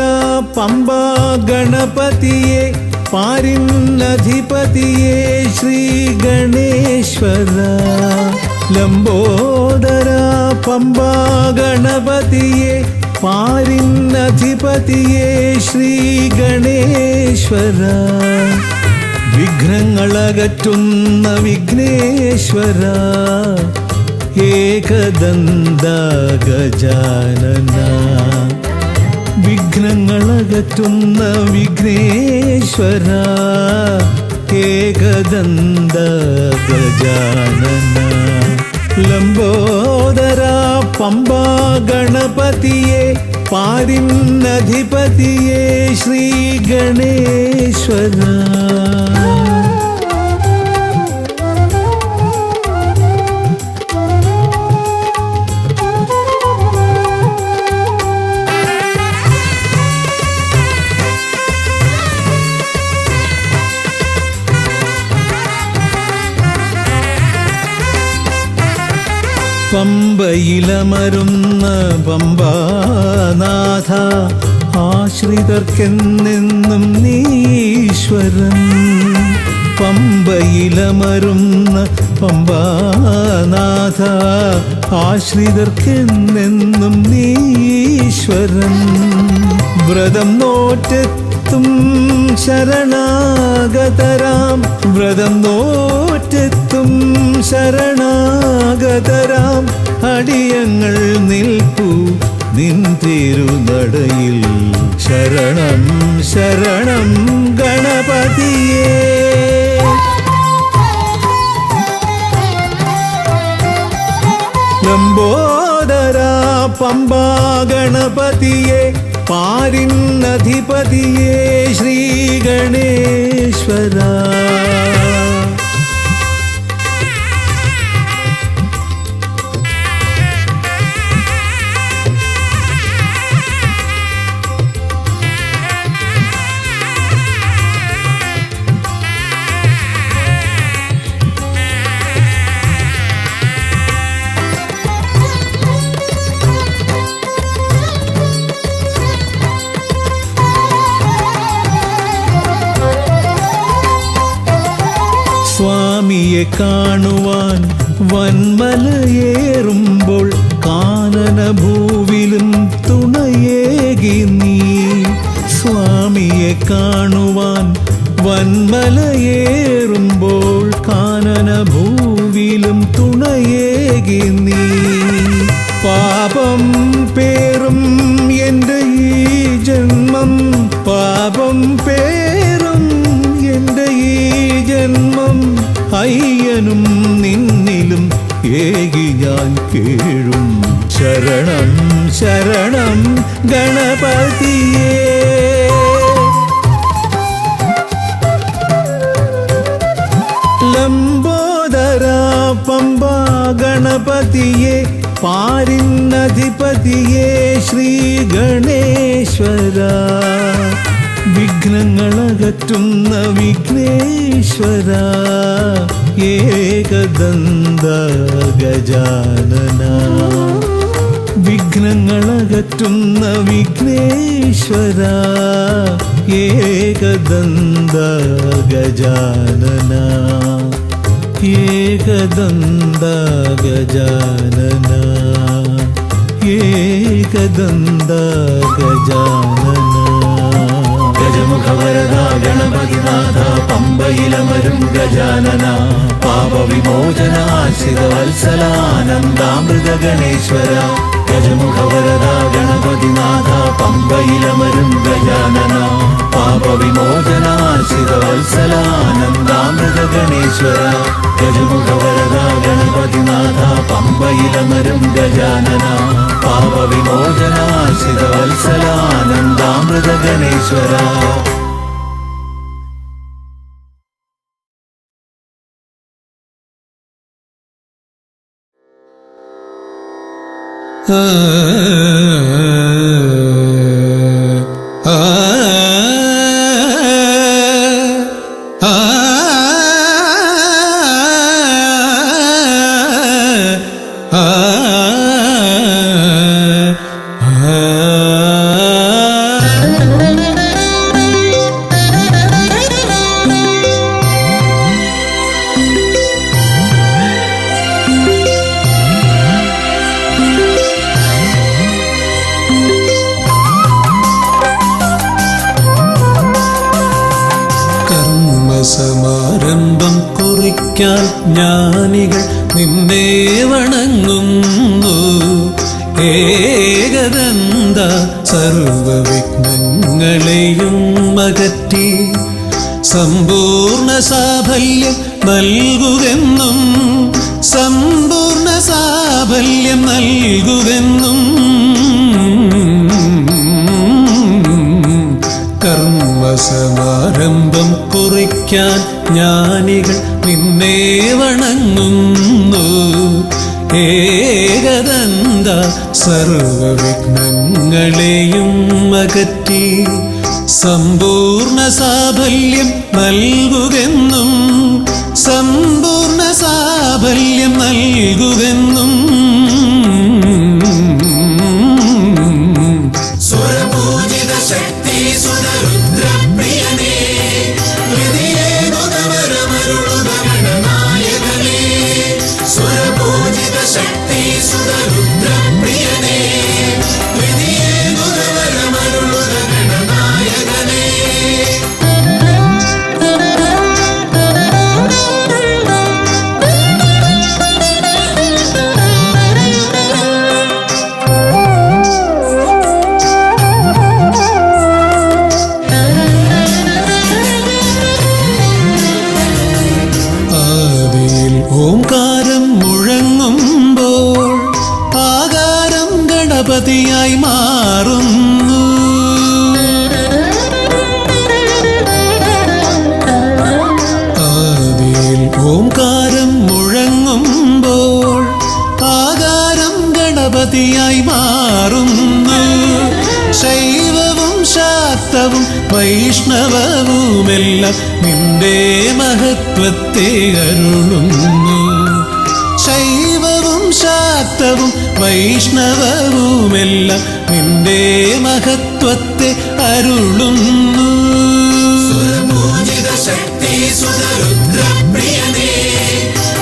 പമ്പ ഗണപതിയെ പാരിന്നധിപതിയെ ശ്രീ ഗണേശ്വര. ലംബോദര പമ്പ ഗണപതിയെ പാരിന്നധിപതിയെ ശ്രീ ഗണേശ്വര. വിഘ്നങ്ങളകറ്റുന്ന വിഘ്നേശ്വര, ഏകദന്ത ഗജാനന. വിഘ്നങ്ങളകറ്റുന്ന വിഘ്നേശ്വര, ഏകദന്ത ഗജാനന. ലംബോദര പമ്പ ഗണപതിയെ പാരിന്നധിപതിയെ ശ്രീ ഗണേശ്വര. പമ്പയിലമരുന്ന പമ്പാനാഥ ആശ്രിതർക്കെന്നെന്നും നീശ്വരൻ. പമ്പയിലമരുന്ന പമ്പാനാഥ ആശ്രിതർക്കെന്നെന്നും നീശ്വരൻ. വ്രതം നോറ്റെത്തും ശരണാഗതരാം, വ്രതം നോറ്റെത്തും ശരണാഗതരാം അടിയങ്ങൾ നിൽപ്പൂ നിൻ തിരുനടയിൽ. ശരണം ശരണം ഗണപതിയേ. ലംബോദരാ പമ്പാ ഗണപതിയേ, പാരിന്നധിപതിയേ ശ്രീ ഗണേശ്വരാ. സ്വാമിയെ കാണുവാൻ വന്മലയേറുമ്പോൾ കാനനഭൂവിലും തുണയേകി നീ. സ്വാമിയെ കാണുവാൻ വന്മലയേറുമ്പോൾ കാനനഭൂവിലും തുണയേകി നീ. പാപം പേറും എൻ്റെ ഈ ജന്മം, പാപം പേറും എൻ്റെ ഈ ജന്മം അയ്യനും നിന്നിലും ഏകി ഞാൻ കേഴും. ശരണം ശരണം ഗണപതിയേ. ലംബോദരാ പമ്പാ ഗണപതിയേ, പാരിന്നധിപതിയേ ശ്രീ ഗണേശ്വരാ. വിഘ്നങ്ങളകറ്റുന്ന വിഘ്നേശ്വര, ഏകദന്ത ഗജാനന. വിഘ്നങ്ങളകറ്റുന്ന വിഘ്നേശ്വര, ഏകദന്ത ഗജാനന. ഏകദന്ത ഗജാനന, ഏകദന്ത ഗജാനന. ഗജമുഖവരദാ ഗണപതിനാഥ പമ്പയിലമരും ഗജാനന. പാപവിമോചനാശ്രിതവത്സലാനന്ദാമൃത ഗണേശ്വര. ഗജമുഖവരദാ ഗണപതിനാഥ പമ്പയിലമരും ഗജാനന. പാപവിമോചനാശ്രിതവത്സലാനന്ദാമൃത ഗണേശ്വര. ഗജമുഖവരദാ ഗണപതിനാഥ പമ്പയിലമരും ഗജാനന. പാപവിമോചനാശ്രിതവത്സലാനന്ദാമൃത ഗണേശ്വര. സമാരംഭം കുറിക്കാൻ ജ്ഞാനികൾ നിന്നെ വണങ്ങുന്നു. ഏകദന്ത സർവവിഘ്നങ്ങളെയും അകറ്റി സമ്പൂർണ്ണ സാഫല്യം നൽകുകെന്നും, സമ്പൂർണ്ണ സാഫല്യം നൽകുകെന്നും. കർമ്മസമാരംഭം കുറിക്കാൻ ജ്ഞാനികൾ നിന്നെ വണങ്ങുന്നു. ഏകദന്ത സർവവിഘ്നങ്ങളെയും അകറ്റി സമ്പൂർണ്ണ സാഫല്യം നൽകുകെന്നും, സമ്പൂർണ്ണ സാഫല്യം നൽകുകെന്നും സ്വരപൂജിത ശക്തി സുതരുദ്രപ്രിയനേ ഹൃദയേകുതവരമരുളുക ഗണനായകനേ സ്വരപൂജിത ശക്തി സുതരുദ്രപ്രിയനേ ഹൃദയേകുതവരമരുളുക ഗണനായകനേ ആദിയിൽ ഓംകാരം മുഴങ്ങുമ്പോൾ ആകാരം ഗണപതിയായി മാറുന്നു. ആദിയിൽ ഓംകാരം മുഴങ്ങുമ്പോൾ ആകാരം ഗണപതിയായി മാറുന്നു. ശൈവവും ശാക്തവും വൈഷ്ണവവുമെല്ലാം നിന്റെ മഹത്വത്തെ അരുളുന്നു. ശൈവവും ശാക്തവും വൈഷ്ണവവുമെല്ലാം നിന്റെ മഹത്വത്തെ അരുളുന്നു. സ്വരപൂജിത ശക്തി സുതരുദ്രപ്രിയനേ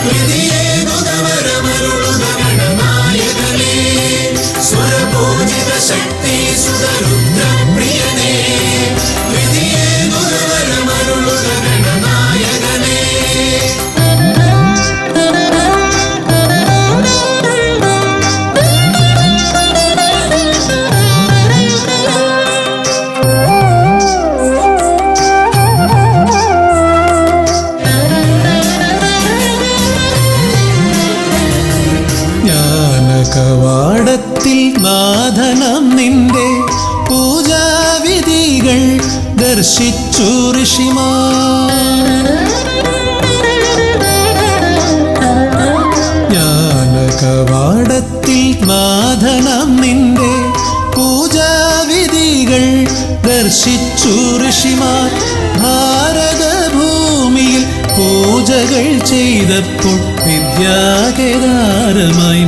ഹൃദയേകുതവരമരുളുക ഗണനായകനേ സ്വരപൂജിത ശക്തി സുതരുദ്രപ്രിയനേ ഹൃദയേകുതവരമരുളുക ഗണനായകനേ ജ്ഞാനകവാടത്തിൽ നാഥനം നിന്റെ പൂജാവിധികൾ ദർശിച്ചു ഋഷിമാർ. ജ്ഞാനകവാടത്തിൽ നാഥനം നിന്റെ പൂജാവിധികൾ ദർശിച്ചു ഋഷിമാർ. ഭാരതഭൂമിയിൽ പൂജകൾ ചെയ്തപ്പോൾ വിദ്യാകേദാരമായി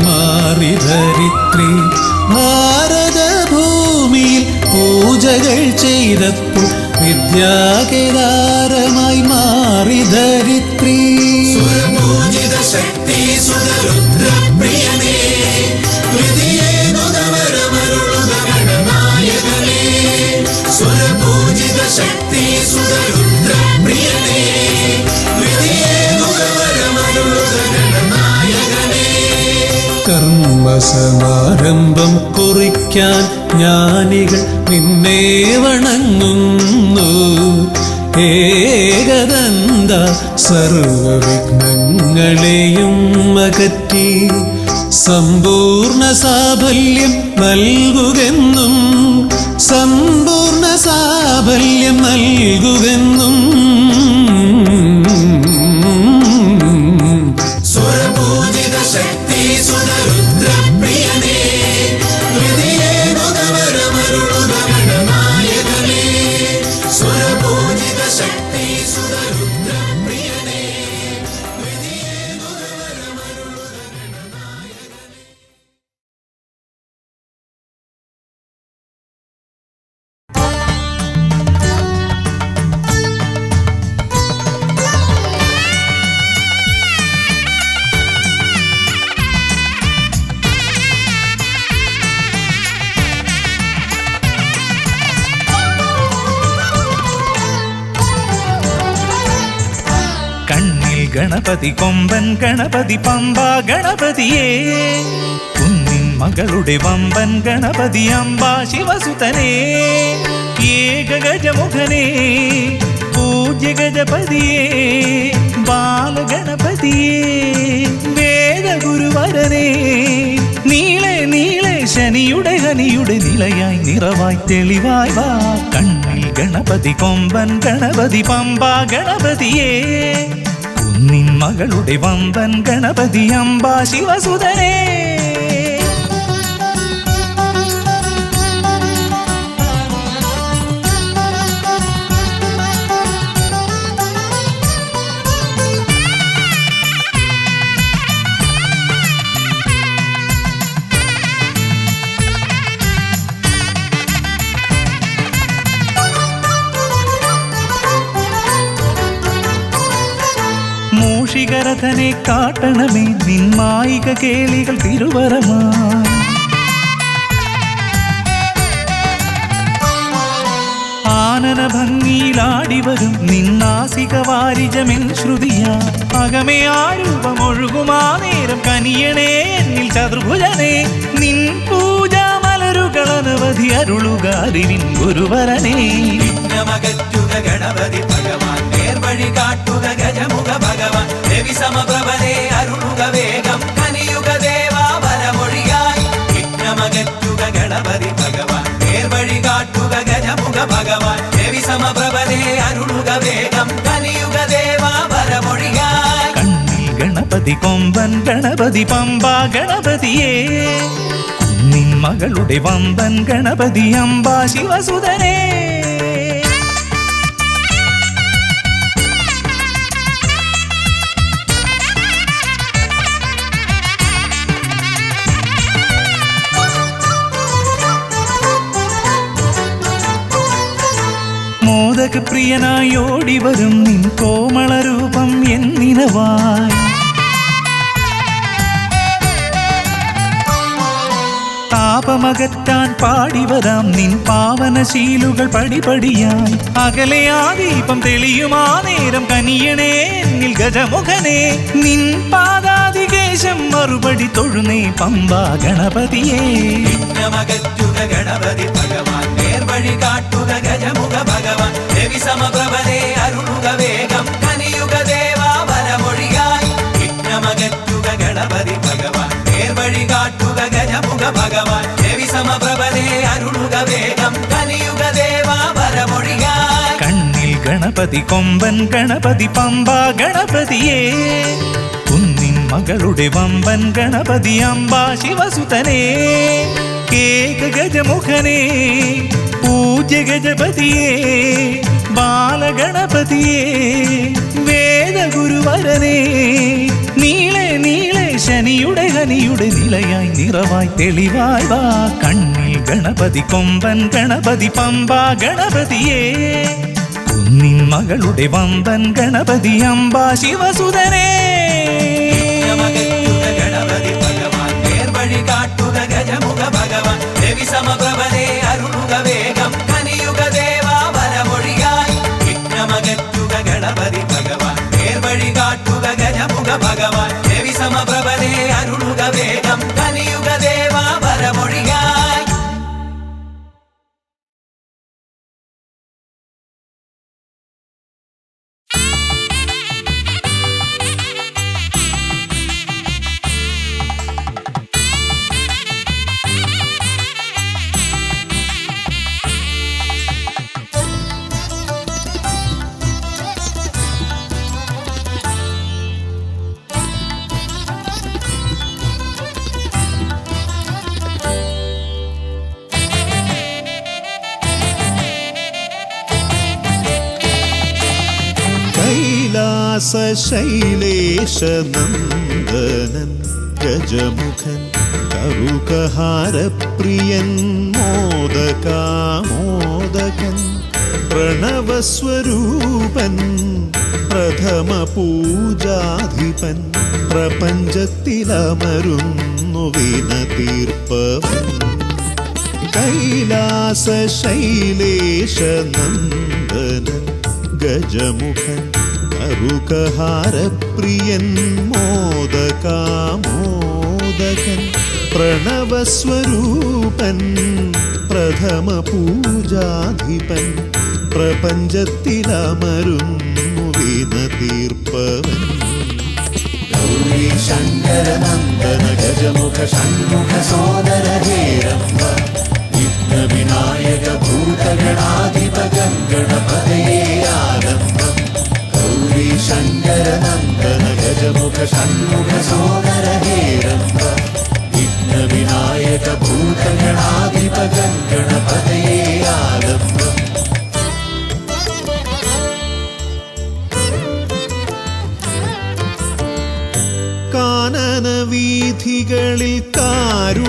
മാറി ധരിത്രി. ഭാരതഭൂമിയിൽ പൂജകൾ ചെയ്തപ്പോൾ വിദ്യാകേദാരമായി മാറി ധരിത്രി. സ്വരപൂജിത ശക്തി സുതരുദ്രപ്രിയനേ ഹൃദയേകുതവരമരുളുക ഗണനായകനേ സ്വരപൂജിത ശക്തി സുതരുദ്രപ്രിയനേ ഹൃദയേകുതവരമരുളുക ഗണനായകനേ കർമ്മസമാരംഭം കുറിക്കാൻ ജ്ഞാനികൾ നിന്നെ വണങ്ങുന്നു. ഏകദന്ത സർവവിഘ്നങ്ങളെയും അകറ്റി സമ്പൂർണ്ണ സാഫല്യം നൽകുകെന്നും സമ്പൂർണ്ണ സാഫല്യം നൽകുകെന്നും സ്വരപൂജിത ശക്തി സുതരുദ്രപ്രിയനേ ഹൃദയേകുതവരമരുളുക ഗണനായകനേ സ്വരപൂജിത ശക്തി സുതരുദ്രപ്രിയനേ ഹൃദയേകുതവരമരുളുക ഗണനായകനേ കണ്ണിൽ ഗണപതി കൊമ്പൻ ഗണപതി പമ്പ ഗണപതിയേ കുന്നിൻ മകളുടെ വമ്പൻ ഗണപതി അമ്പ ശിവസുതനേ ഏകഗജമുഖനേ പൂജ്യ ഗജപതിയേ ബാലഗണപതിയേ വേദഗുരുവരനേ നീളെ നീളെ ശനിയുടെ ഹനിയുടെ നിലയായി നിറവായി തെളിവായി വാ കണ്ണിൽ ഗണപതി കൊമ്പൻ ഗണപതി പമ്പ ഗണപതിയേ കുന്നിൻ മകളുടെ വമ്പൻ ഗണപതി അമ്പ ശിവസുതനേ മൂഷികരഥനെ കാട്ടണമേ നിന്മായിക കേളികൾ തിരുവരമായി. ആനന ഭംഗിയിലാടിവരും നിന്നാസിക വാരിജമെൻ ശ്രുതിയാ. അകമേ ആരൂപമൊഴുകുമാ നേരം കനിയണേ എന്നിൽ ചതുർഭുജനേ. നിൻ പൂജാ മലരുകൾ അനവധി അരുളുക അറിവിൻ ഗുരുവരനേ. വിഘ്നമകറ്റുക ഗണപതി ഭഗവാൻ, നേർവഴി കാട്ടുക ഗജമുഖ ഭഗവാൻ. രവി സമപ്രഭനെ അരുളുക വേഗം, കനിയുക ദേവാ വരമൊഴിയായി. വിഘ്നമകറ്റുക ഗണപതി ഭഗവാൻ, നേർവഴി കാട്ടുക ഗജമുഖ ഭഗവാൻ. രവി സമപ്രഭനെ അരുളുക വേഗം, കനിയുക ദേവാ വരമൊഴിയായി. കണ്ണിൽ ഗണപതി കൊമ്പൻ ഗണപതി പമ്പ ഗണപതിയേ. നിൻ മകളുടെ വമ്പൻ ഗണപതി അംബാ ശിവസുതനേ. മോദകപ്രിയനായി ഓടിവരും നിൻ കോമളരൂപം എന്നിനവായി. താപമകറ്റാൻ പാടിവരാം നിൻ പാവനശീലുകൾ പടിപടിയായി. അകലെ ആ ദീപം തെളിയുമാ നേരം കനിയണേ എന്നിൽ ഗജമുഖനേ. നിൻ പാദാതികേശം മറുപടി തൊഴുന്നേ പമ്പാ ഗണപതിയേ. വിഘ്നമകറ്റുക ഗണപതി ഭഗവാൻ, നേർവഴി കാട്ടുക ഗജമുഖ ഭഗവാൻ. രവി സമപ്രഭനെ അരുളുക വേഗം, കനിയുക ദേവാ വരമൊഴിയായി. വിഘ്നമകറ്റുക ഗണപതി ഭഗവാൻ, നേർവഴി കാട്ടുക ഗജമുഖ ഭഗവാൻ. രവി സമപ്രഭനെ അരുളുക വേഗം, കനിയുക ദേവാ വരമൊഴിയായി. കണ്ണിൽ ഗണപതി കൊമ്പൻ ഗണപതി പമ്പ ഗണപതിയേ. കുന്നിൻ മകളുടെ വമ്പൻ ഗണപതി അംബാ ശിവസുതനേ. കേക ഗജമുഖനേ പൂജ്യ ഗജപതിയേ. ബാലഗണപതിയേ വേദഗുരുവരനേ. നീളെ നീളെ ശനിയുടെ ഹനിയുടെ നിലയായി നിറവായി തെളിവായി വാ. കണ്ണിൽ ഗണപതി കൊമ്പൻ ഗണപതി പമ്പ ഗണപതിയേ. കുന്നിൻ മകളുടെ വമ്പൻ ഗണപതി അംബാ ശിവസുതനേ. വിഘ്നമകറ്റുക ഗണപതി ഭഗവാൻ, നേർവഴി കാട്ടുക ഗജമുഖ ഭഗവാൻ. രവി സമപ്രഭനെ അരുളുക വേഗം, കനിയുക ദേവാ വരമൊഴിയായി. വിഘ്നമകറ്റുക ഗണപതി ഭഗവാൻ, നേർവഴി കാട്ടുക ഗജമുഖ ഭഗവാൻ. രവി സമപ്രഭനെ അരുളുക വേഗം, കനിയുക ദേവാ വരമൊഴിയായി. ശൈലേശനന്ദനൻ ഗജമുഖൻ കറുകഹാരപ്രിയൻ മോദകാമോദകൻ പ്രണവസ്വരൂപൻ പ്രഥമ പൂജാധിപൻ പ്രപഞ്ചത്തിലമരുന്നു വിനതീർപ്പവൻ. കൈലാസശൈലേശനന്ദനൻ ഗജമുഖൻ കറുകഹാരപ്രിയൻ മോദകാമോദകൻ പ്രണവസ്വരൂപൻ പ്രഥമ പൂജാധിപൻ പ്രപഞ്ചത്തിലമരുന്നു വിനതീർപ്പവൻ. ഗൗരീ ശങ്കരനന്ദന ഗജമുഖ ഷൺമുഖ സോദര ഹേരംബ വിഘ്നവിനായക ഭൂതഗണാധിപ ഗണപതയേ ആലംബം. ഗൗരീ ശങ്കരനന്ദന ഗജമുഖ ഷൺമുഖ സോദര ഹേരംബ വിഘ്നവിനായക ഭൂതഗണാധിപ ഗണപതയേ ആലംബം. കാനന വീഥികളിൽ കാരുണ്യമരുളുന്നു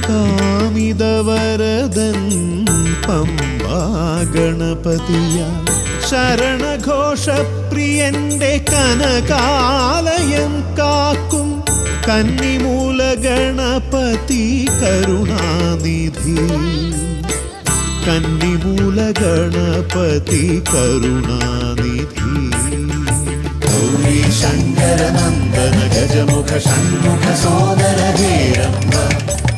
കാമിതവരദൻ പമ്പാ ഗണപതിയാ. ശരണഘോഷപ്രിയന്റെ കനകാലയം കാക്കും കന്നിമൂല ഗണപതി കരുണാനിധി കന്നിമൂല ഗണപതി കരുണാനിധി ഗൗരി ശങ്കര നന്ദന ഗജമുഖ ഷൺമുഖ സോദര ഹേരംബ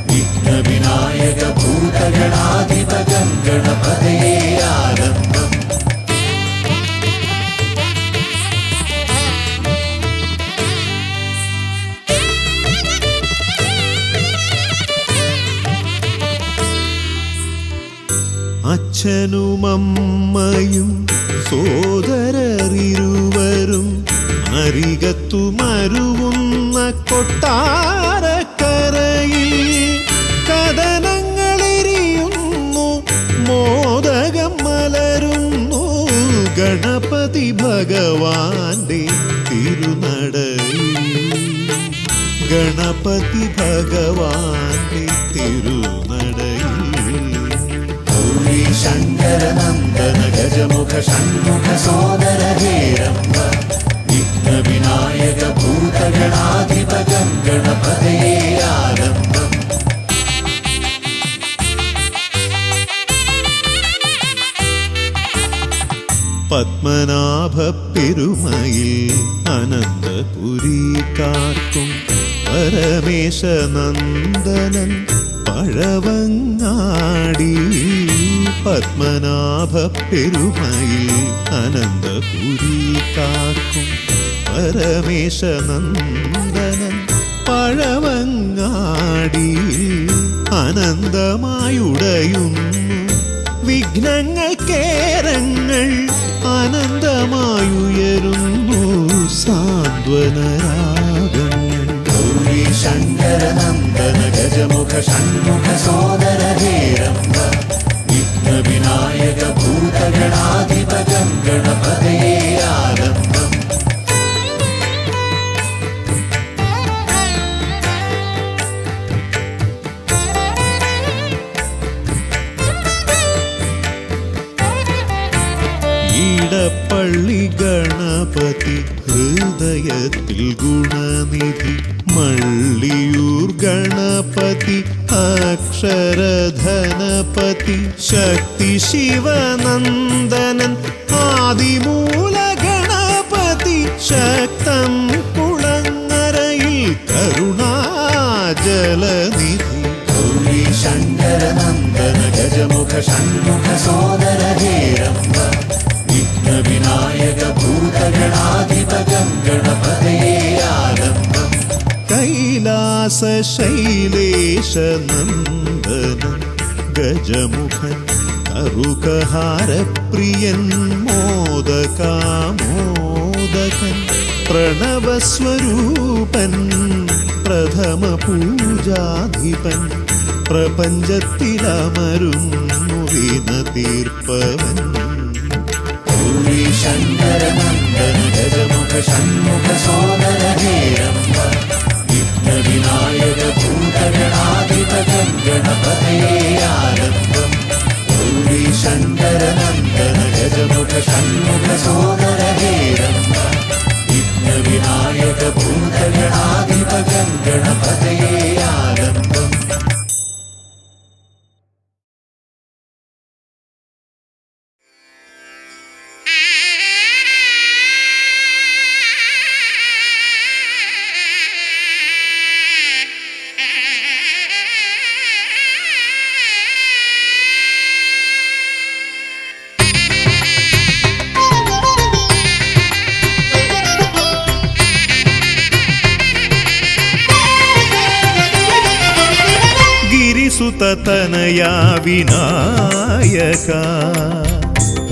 വിഘ്ന വിനായക ഭൂതഗണാധിപകം ഗണപതയേ ആലംബം അച്ഛനുമമ്മയും സോദരരിരുവരും അരികത്തു മരുവുന്ന കൊട്ടാരക്കരയിൽ കഥനങ്ങളെരിയുന്നു മോദകം മലരുന്നു ഗണപതി ഭഗവാന്റെ തിരുനടയിൽ ഗണപതി ഭഗവാന്റെ തിരുനടയിൽ ഗൗരി ശങ്കര നന്ദന ഗജമുഖ ഷൺമുഖ സോദര ഹേരംബ വിഘ്ന വിനായക ഭൂതഗണാധിപകം ഗണപതയേ ആലംബം പത്മനാഭ പെരുമയിൽ അനന്തപുരി കാക്കും പരമേശ നന്ദനൻ പഴവങ്ങാടി പത്മനാഭ പെരുമയിൽ അനന്തപുരി കാക്കും പരമേശ നന്ദനൻ പഴവങ്ങാടി അനന്തമായുടയുന്നു വിഘ്നങ്ങൾ കേരങ്ങൾ അനന്തമായുയരുന്നു സാന്ത്വനരാഗങ്ങൾ ഗൗരി ശങ്കര നന്ദന ഗജമുഖ ഷൺമുഖ സോദര ഹേരംബ വിഘ്ന വിനായക ഭൂതഗണാധിപകം ഗണപതയേ ആലംബം ഈടപ്പള്ളി ഗണപതി ഹൃദയത്തിൽ ഗുണനിധി മള്ളിയൂർ ഗണപതി അക്ഷരധനപതി ശക്തി ശിവനന്ദനൻ ആദിമൂല ഗണപതി ശക്തം കുളങ്ങരയിൽ കരുണാജലനിധി ഗൗരി ശങ്കര നന്ദന ഗജമുഖ ഷൺമുഖ സോദര ഹേരംബ വിഘ്ന വിനായക ഭൂതഗണാധിപകം ഗണപതയേ ആലംബം കൈലാസ ശൈലേശ നന്ദനൻ ഗജമുഖൻ കറുകഹാരപ്രിയൻ മോദകാമോദകൻ പ്രണവസ്വരൂപൻ പ്രഥമ പൂജാധിപൻ പ്രപഞ്ചത്തിലമരുന്നു വിന തീർപ്പവൻ ഗൗരി ശങ്കര നന്ദന ഗജമുഖ ഷൺമുഖ സോദര ഹേരംബ വിഘ്ന വിനായക ഭൂതഗണാധിപകം ഗണപതയേ ആലംബം ഗൗരി ശങ്കര നന്ദന ഗജമുഖ ഷൺമുഖ സോദര ഹേരംബ വിഘ്ന വിനായക ഭൂതഗണാധിപകം ഗണപതയേ ആലംബം സുതനയാ വിനായക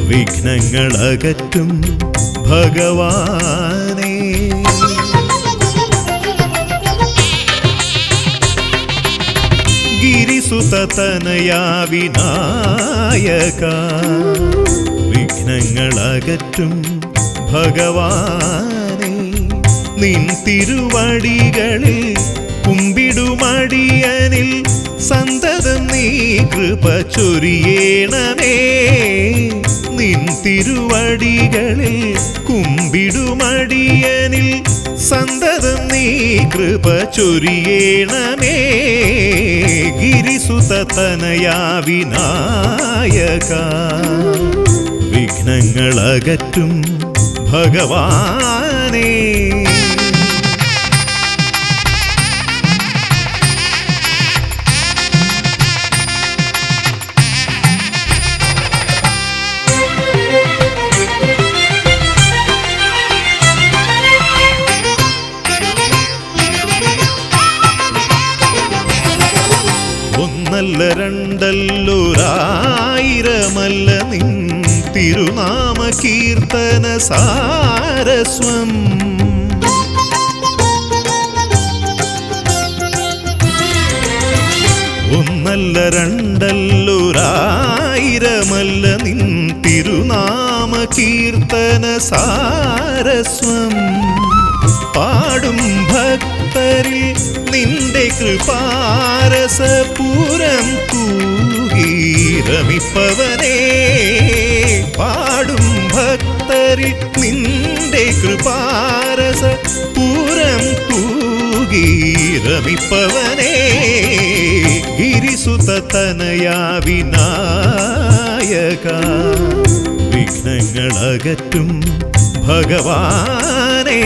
വിഘ്നങ്ങളകറ്റും ഭഗവാനേ ഗിരിസുതനയാ വിനായക വിഘ്നങ്ങളകറ്റും ഭഗവാനേ നിൻ തിരുവടികളിൽ കുമ്പിടുമടിയനിൽ സന്തതം നീ കൃപ ചൊരിയേണമേ നീ നിൻ തിരുവടികളിൽ കുമ്പിടുമടിയനിൽ സന്തതം നീ കൃപ ചൊരിയേണമേ ഗിരിസുത തനയാ വിനായക വിഘ്നങ്ങളകറ്റും ഭഗവാനേ ഒന്നല്ല രണ്ടല്ലൊരായിരമല്ല നിൻ തിരുനാമ കീർത്തന സാരസ്വം ഒന്നല്ല രണ്ടല്ലൊരായിരമല്ല നിൻ തിരുനാമ കീർത്തന സാരസ്വം പാടും ഭക്തരിൽ നിന്റെ കൃപാരസപൂരം തൂകീരമിപ്പവനേ പാടും ഭക്തരിൽ നിന്റെ കൃപാരസപൂരം തൂകീരമിപ്പവനേ ഗിരിസുത തനയാ വിനായക വിഘ്നങ്ങളകറ്റും ഭഗവാനേ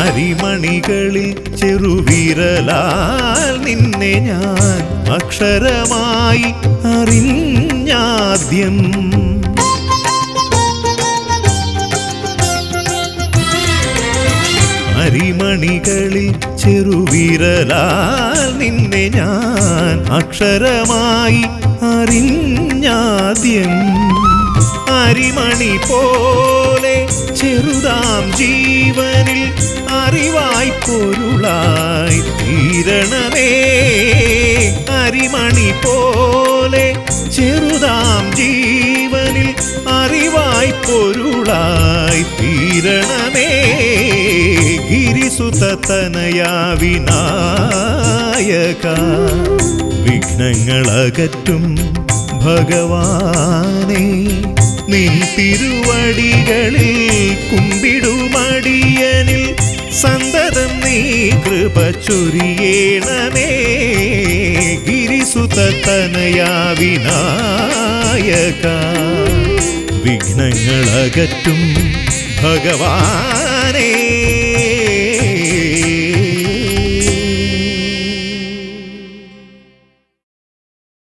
അരിമണികളിൽ ചെറുവിരലാൽ നിന്നെ ഞാൻ അക്ഷരമായി അറിഞ്ഞാദ്യം അരിമണികളിൽ ചെറുവിരലാൽ നിന്നെ ഞാൻ അക്ഷരമായി അറിഞ്ഞാദ്യം അരിമണി പോലെ ചെറുതാം ജീവനിൽ അറിവായി പൊരുളായി തീരണമേ അരിമണി പോലെ ചെറുതാം ജീവനിൽ അറിവായി പൊരുളായി തീരണമേ ഗിരിസുത തനയാ വിനായക വിഘ്നങ്ങളകറ്റും ഭഗവാനേ നിൻ തിരുവടികളിൽ കുമ്പിടുമടിയനിൽ സന്തതം നീ കൃപ ചൊരിയേണമേ ഗിരിസുത തനയാ വിനായക വിഘ്നങ്ങളകറ്റും ഭഗവാനേ